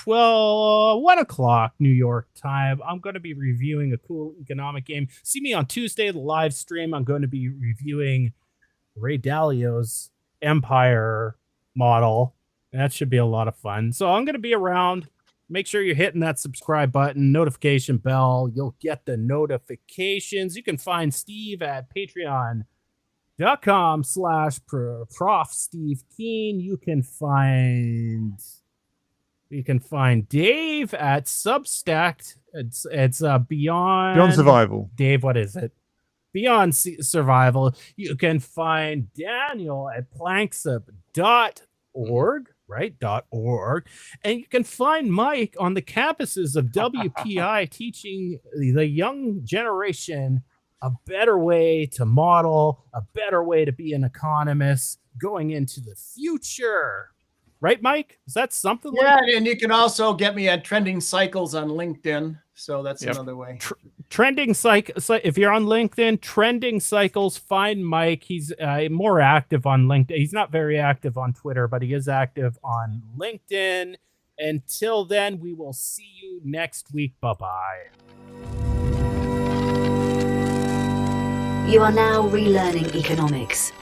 1 o'clock New York time. I'm going to be reviewing a cool economic game. See me on Tuesday, the live stream. I'm going to be reviewing Ray Dalio's Empire model. That should be a lot of fun. So I'm going to be around. Make sure you're hitting that subscribe button, notification bell. You'll get the notifications. You can find Steve at patreon.com/Prof Steve Keen. You can find Dave at Substack. It's Beyond Survival. Dave, what is it? Beyond Survival. You can find Daniel at planksup.org, right? .org. And you can find Mike on the campuses of WPI teaching the young generation a better way to model, a better way to be an economist going into the future. Right, Mike? Is that something like that? And you can also get me at Trending Cycles on LinkedIn. So that's another way. Trending Cycles. If you're on LinkedIn, Trending Cycles, find Mike. He's more active on LinkedIn. He's not very active on Twitter, but he is active on LinkedIn. Until then, we will see you next week. Bye-bye. You are now relearning economics.